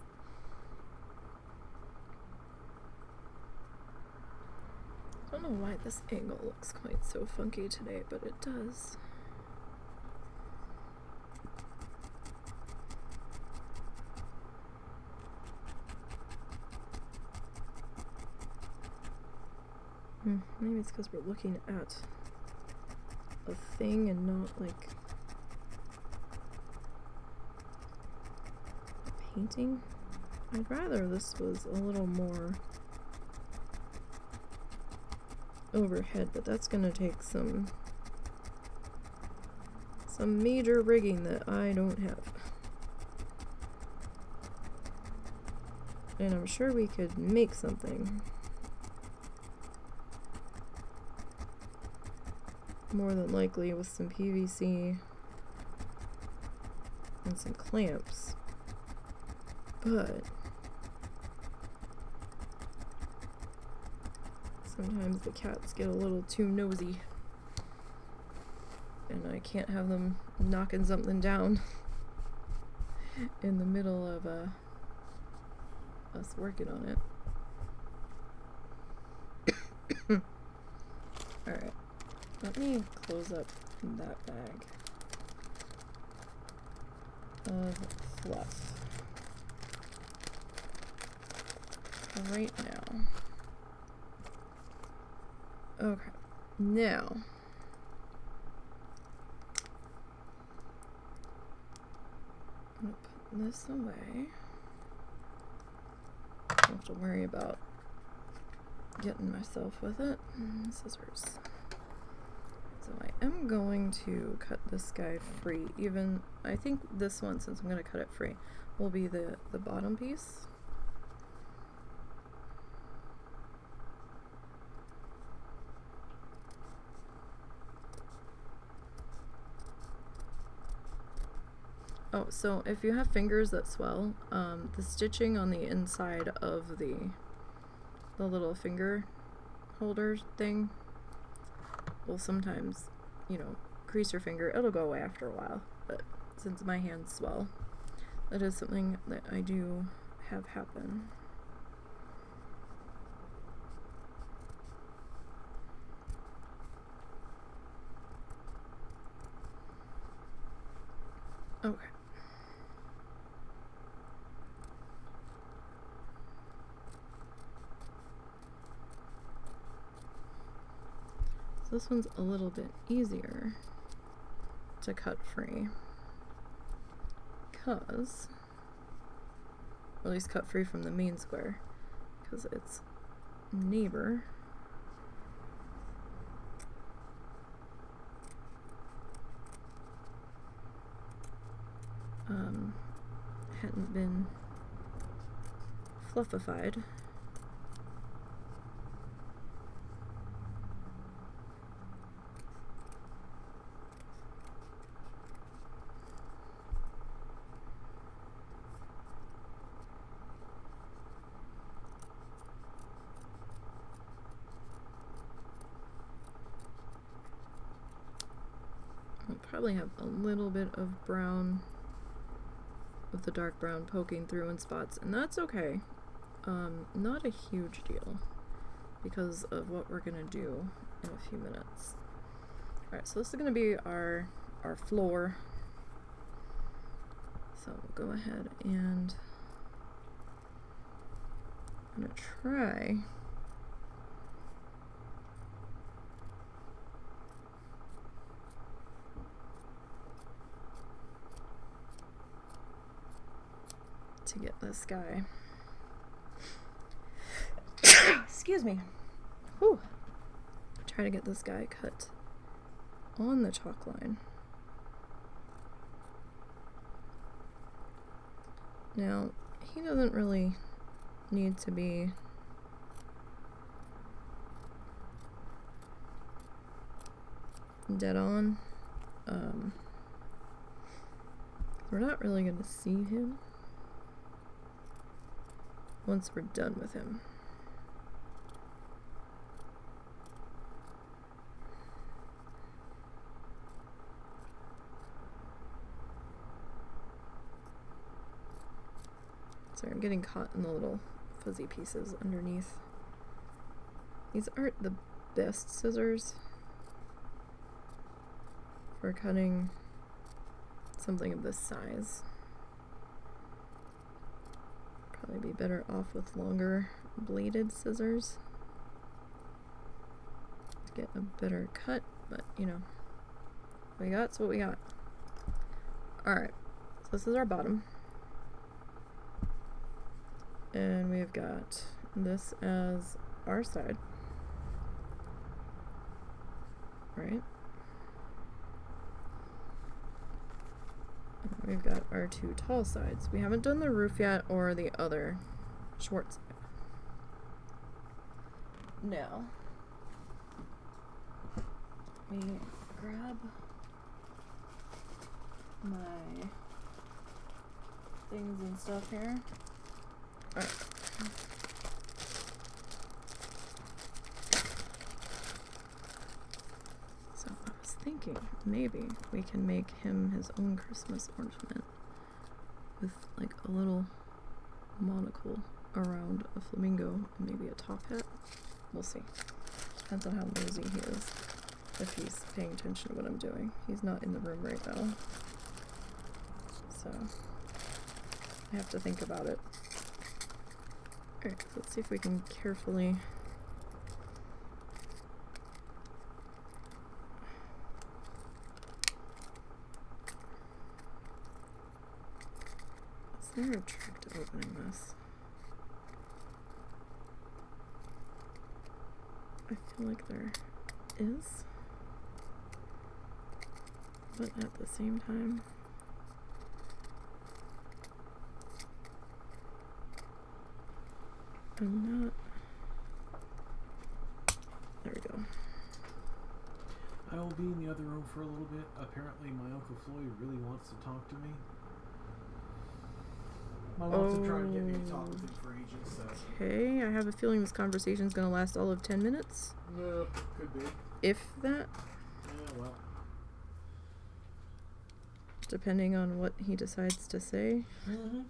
I don't know why this angle looks quite so funky today, but it does. Maybe it's because we're looking at a thing and not like a painting. I'd rather this was a little more overhead, but that's gonna take some major rigging that I don't have. And I'm sure we could make something. More than likely with some PVC and some clamps, but sometimes the cats get a little too nosy and I can't have them knocking something down in the middle of us working on it. Alright. Let me close up that bag of fluff right now. Okay, now I'm gonna put this away. Don't have to worry about getting myself with it. Scissors. So I am going to cut this guy free. Even, I think this one, since I'm going to cut it free, will be the bottom piece. Oh, so if you have fingers that swell, the stitching on the inside of the little finger holder thing will sometimes, you know, crease your finger. It'll go away after a while, but since my hands swell, that is something that I do have happen. Okay. This one's a little bit easier to cut free because, or at least cut free from the main square, because its neighbor hadn't been fluffified. I'll probably have a little bit of brown, of the dark brown poking through in spots, and that's okay. Not a huge deal because of what we're gonna do in a few minutes. Alright, so this is gonna be our floor. So we'll go ahead and I'm gonna try to get this guy. Excuse me. Whew. Try to get this guy cut on the chalk line. Now, he doesn't really need to be dead on. We're not really going to see him once we're done with him. Sorry, I'm getting caught in the little fuzzy pieces underneath. These aren't the best scissors for cutting something of this size. Probably be better off with longer bladed scissors to get a better cut, but you know, what we got's what we got. Alright, so this is our bottom. And we've got this as our side. Right? We've got our two tall sides. We haven't done the roof yet or the other short side. Now, let me grab my things and stuff here. Alright. So I was thinking maybe we can make him his own Christmas ornament with like a little monocle around a flamingo and maybe a top hat. We'll see. Depends on how nosy he is. If he's paying attention to what I'm doing. He's not in the room right now. So I have to think about it. Alright, so let's see if we can carefully is there a trick to opening this? I feel like there is, but at the same time I'm not. There we go. I will be in the other room for a little bit. Apparently my Uncle Floyd really wants to talk to me. My mom's been trying to get me to talk with him for ages, so. Okay, I have a feeling this conversation is going to last all of 10 minutes. No, could be. If that. Yeah, well. Depending on what he decides to say. Mm-hmm.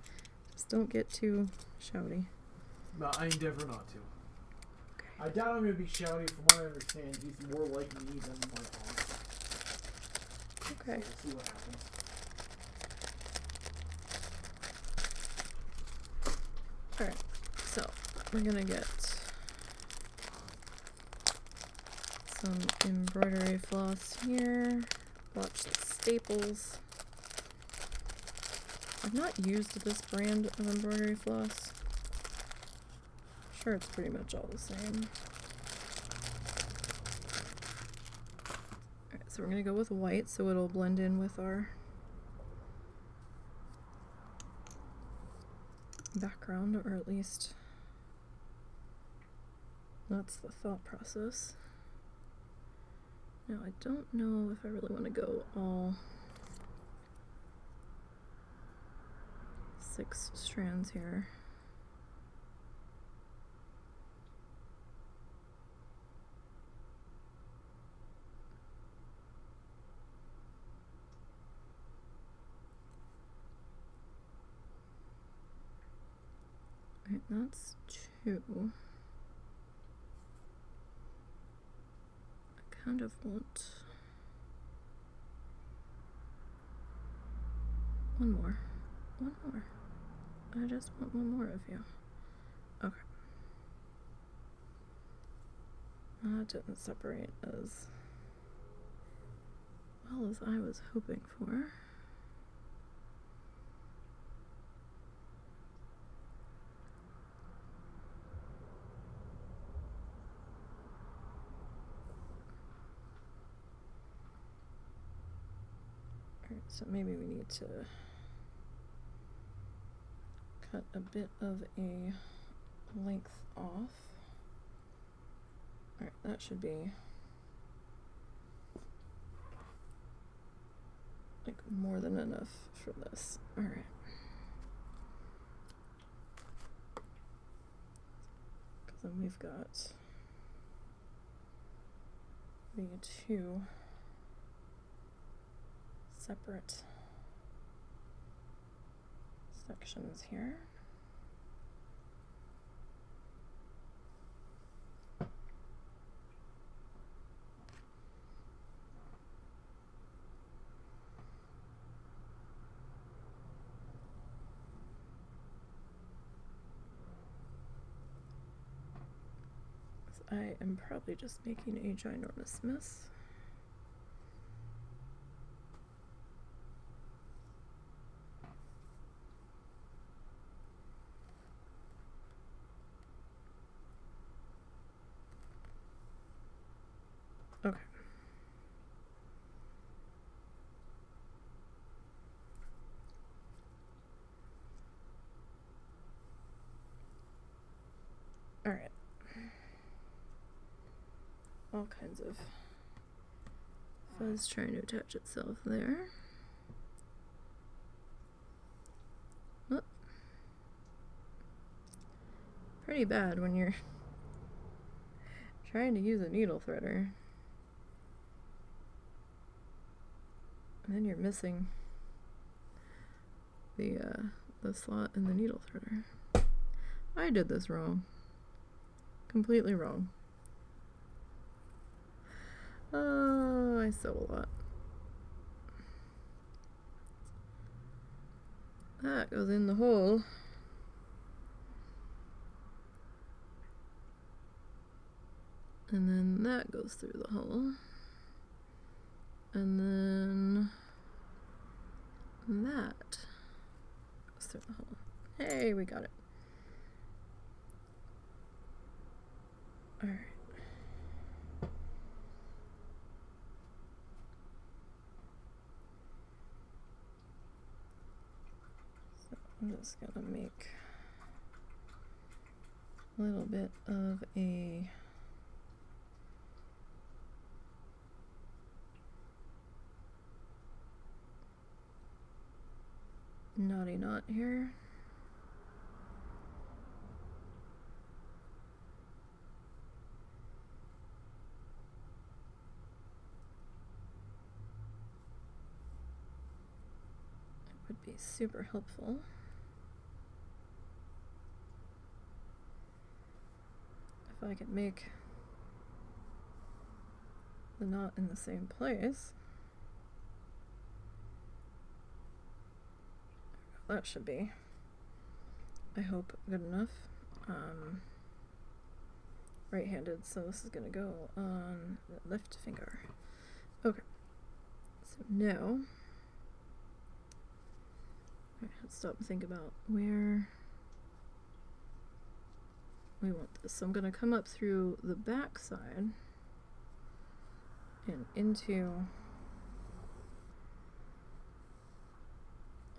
Just don't get too shouty. But I endeavor not to. Okay. I doubt I'm going to be shouty. From what I understand, he's more like me than my aunt. Okay. So we'll see what happens. Alright, so we're gonna get some embroidery floss here. Watch the staples. I've not used this brand of embroidery floss. Sure, it's pretty much all the same. Alright, so we're gonna go with white so it'll blend in with our background, or at least that's the thought process. Now I don't know if I really want to go all 6 strands here. Right, that's 2. I kind of want one more. I just want one more of you. Okay. That didn't separate as well as I was hoping for. So maybe we need to cut a bit of a length off. Alright, that should be like more than enough for this. Alright. Because then we've got the two separate sections here. I am probably just making a ginormous mess. Okay. All right. All kinds of fuzz trying to attach itself there. Oh. Pretty bad when you're trying to use a needle threader and then you're missing the slot in the needle threader. I did this wrong. Completely wrong. Oh, I sew a lot. That goes in the hole. And then that goes through the hole. And then that goes through the hole. Hey, we got it. All right. I'm just gonna make a little bit of a knotty knot here. It would be super helpful if I could make the knot in the same place. That should be, I hope, good enough. Right-handed, so this is gonna go on the left finger. Okay, so now let's stop and think about where we want this. So I'm gonna come up through the back side and into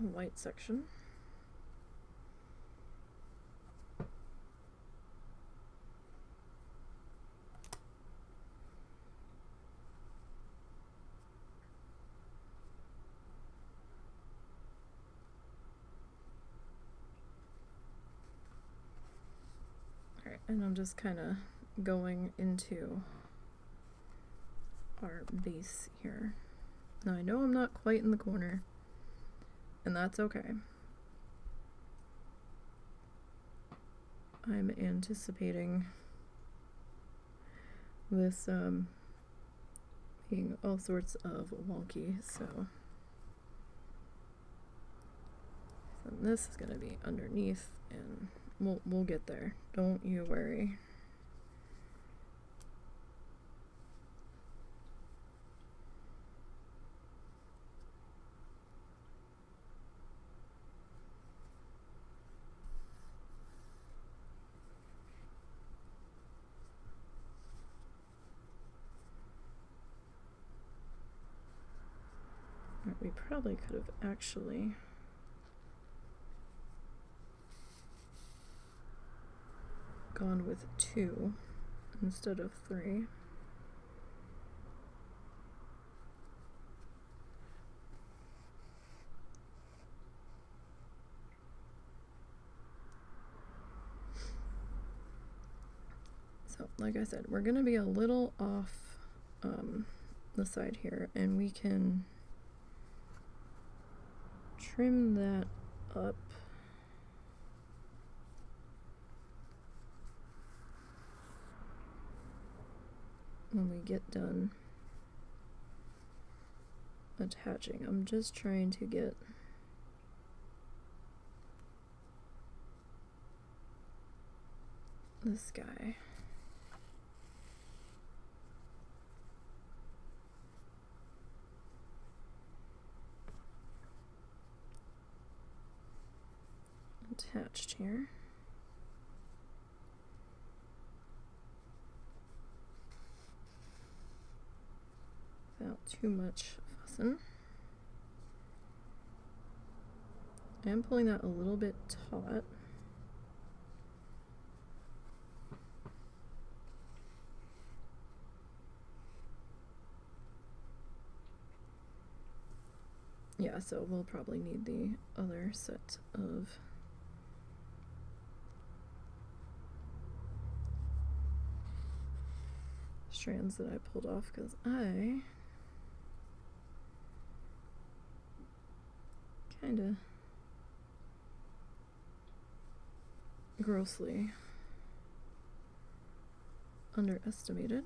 a white section. Alright, and I'm just kind of going into our base here. Now I know I'm not quite in the corner, and that's okay. I'm anticipating this being all sorts of wonky, so this is gonna be underneath, and we'll get there. Don't you worry. We probably could have actually gone with 2 instead of 3. So, like I said, we're going to be a little off the side here, and we can trim that up when we get done attaching. I'm just trying to get this guy attached here. Without too much fussing. I am pulling that a little bit taut. Yeah, so we'll probably need the other set of strands that I pulled off, because I kind of grossly underestimated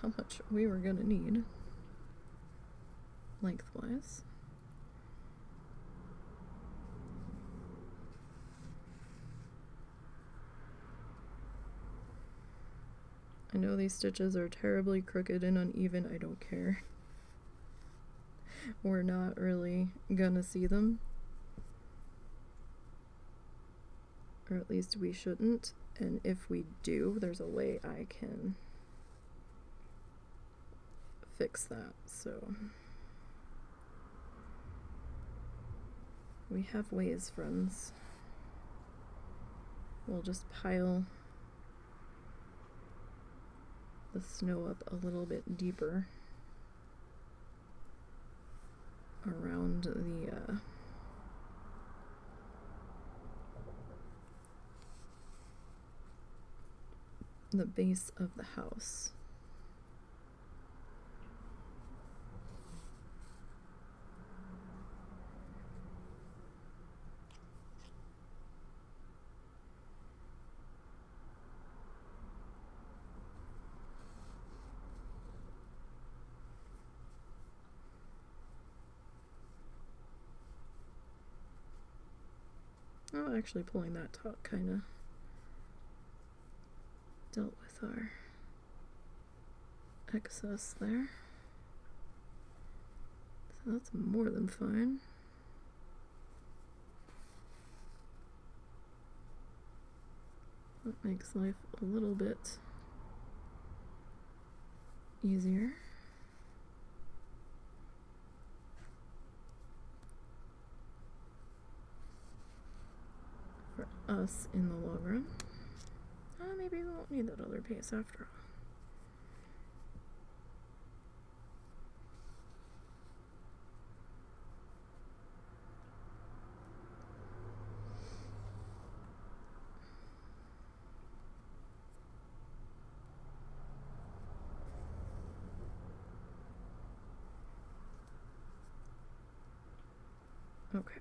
how much we were gonna need lengthwise. I know these stitches are terribly crooked and uneven. I don't care. We're not really gonna see them. Or at least we shouldn't. And if we do, there's a way I can fix that. So we have ways, friends. We'll just pile the snow up a little bit deeper around the base of the house. Oh, actually pulling that taut kind of dealt with our excess there. So that's more than fine. That makes life a little bit easier. For us in the long run. Maybe we won't need that other piece after all. Okay.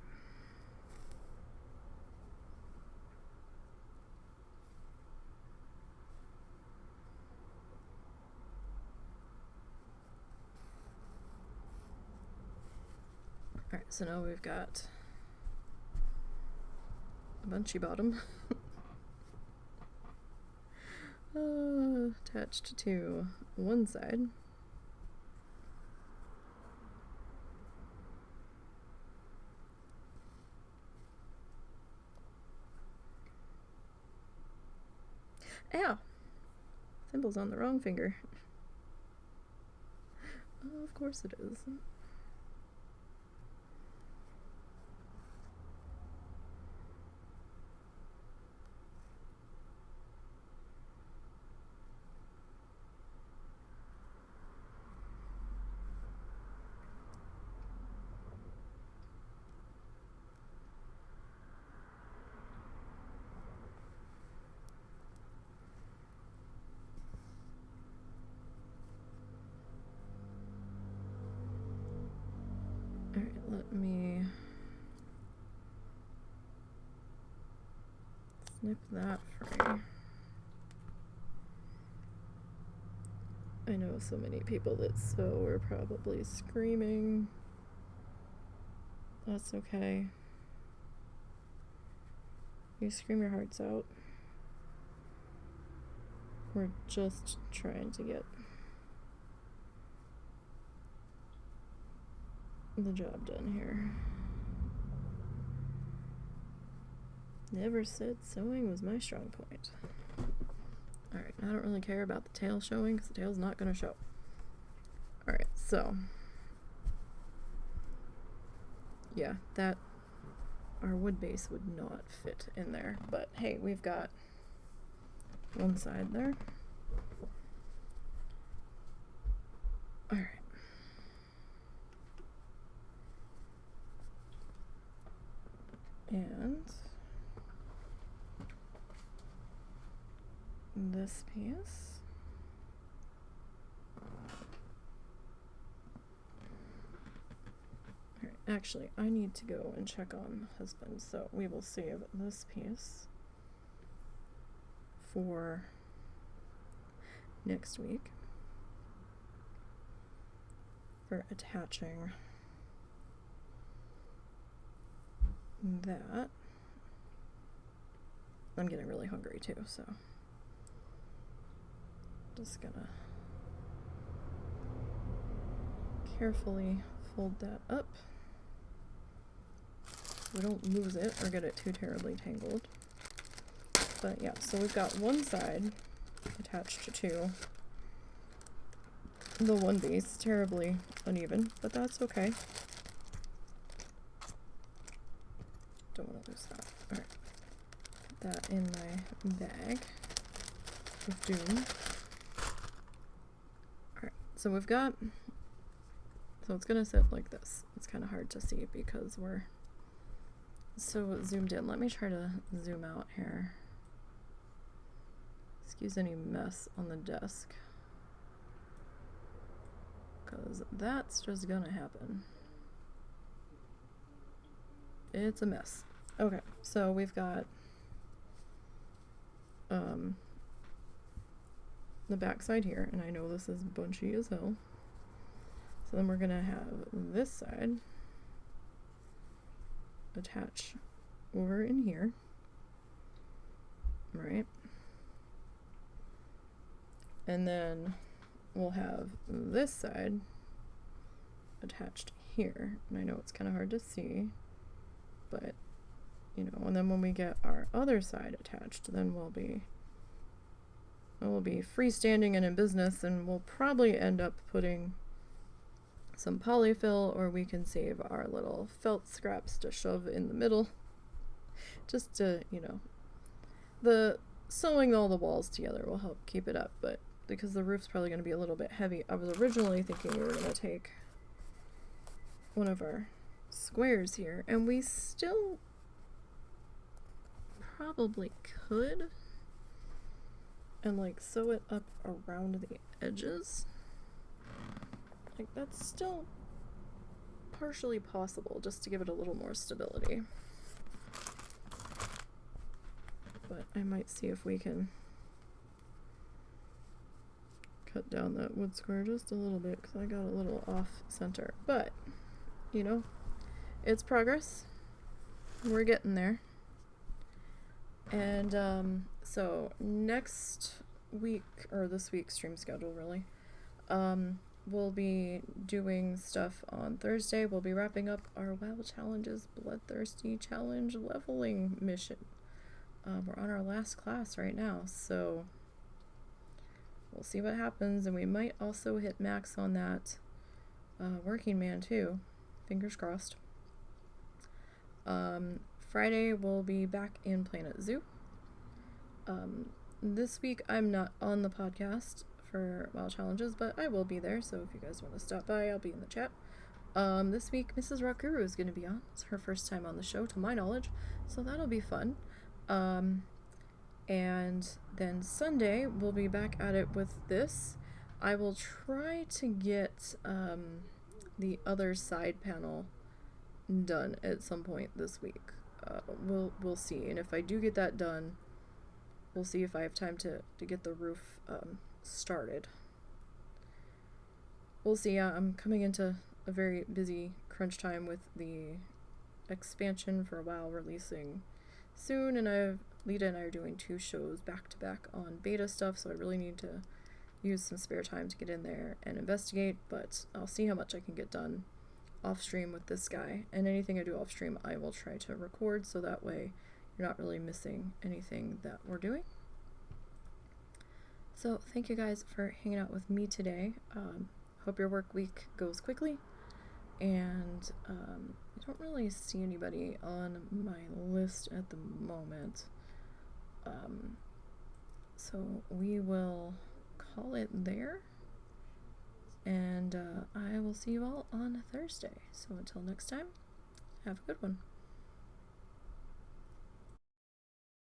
Alright, so now we've got a bunchy bottom attached to one side. Ow! Thimbles on the wrong finger. Oh, of course it is. Alright, let me snip that free. I know so many people that sew are probably screaming. That's okay. You scream your hearts out. We're just trying to get the job done here. Never said sewing was my strong point. Alright, I don't really care about the tail showing because the tail's not going to show. Alright, so. Yeah, that, our wood base would not fit in there. But hey, we've got one side there. Alright. And this piece. Alright, actually, I need to go and check on husband, so we will save this piece for next week for attaching that. I'm getting really hungry too, so just gonna carefully fold that up so we don't lose it or get it too terribly tangled. But yeah, so we've got one side attached to the one base, terribly uneven, but that's okay. Don't want to lose that. Alright. Put that in my bag of doom. Alright, so we've got, so it's gonna sit like this. It's kind of hard to see because we're so zoomed in. Let me try to zoom out here. Excuse any mess on the desk, because that's just gonna happen. It's a mess. Okay, so we've got the back side here, and I know this is bunchy as hell. So then we're gonna have this side attach over in here, right? And then we'll have this side attached here. And I know it's kind of hard to see, but you know, and then when we get our other side attached, then we'll be freestanding and in business, and we'll probably end up putting some polyfill, or we can save our little felt scraps to shove in the middle, just to, you know, the sewing all the walls together will help keep it up. But because the roof's probably going to be a little bit heavy, I was originally thinking we were going to take one of our squares here, and we still probably could, and like sew it up around the edges. Like, that's still partially possible, just to give it a little more stability. But I might see if we can cut down that wood square just a little bit, because I got a little off center. But, you know, it's progress. We're getting there. And so next week, or this week's stream schedule really, we'll be doing stuff on Thursday. We'll be wrapping up our WoW Challenges Bloodthirsty Challenge leveling mission. We're on our last class right now, so we'll see what happens, and we might also hit max on that working man too. Fingers crossed. Friday we'll be back in Planet Zoo. This week I'm not on the podcast for WoW Challenges, but I will be there, so if you guys want to stop by, I'll be in the chat. This week Mrs. Rockguru is going to be on. It's her first time on the show, to my knowledge, so that'll be fun. And then Sunday we'll be back at it with this. I will try to get the other side panel done at some point this week. We'll see, and if I do get that done, we'll see if I have time to get the roof started. We'll see. I'm coming into a very busy crunch time with the expansion for a while releasing soon, and Lita and I are doing 2 shows back to back on beta stuff, so I really need to use some spare time to get in there and investigate, but I'll see how much I can get done off stream with this guy, and anything I do off stream I will try to record, so that way you're not really missing anything that we're doing. So thank you guys for hanging out with me today. Hope your work week goes quickly, and I don't really see anybody on my list at the moment, so we will call it there, and I will see you all on Thursday. So until next time, have a good one.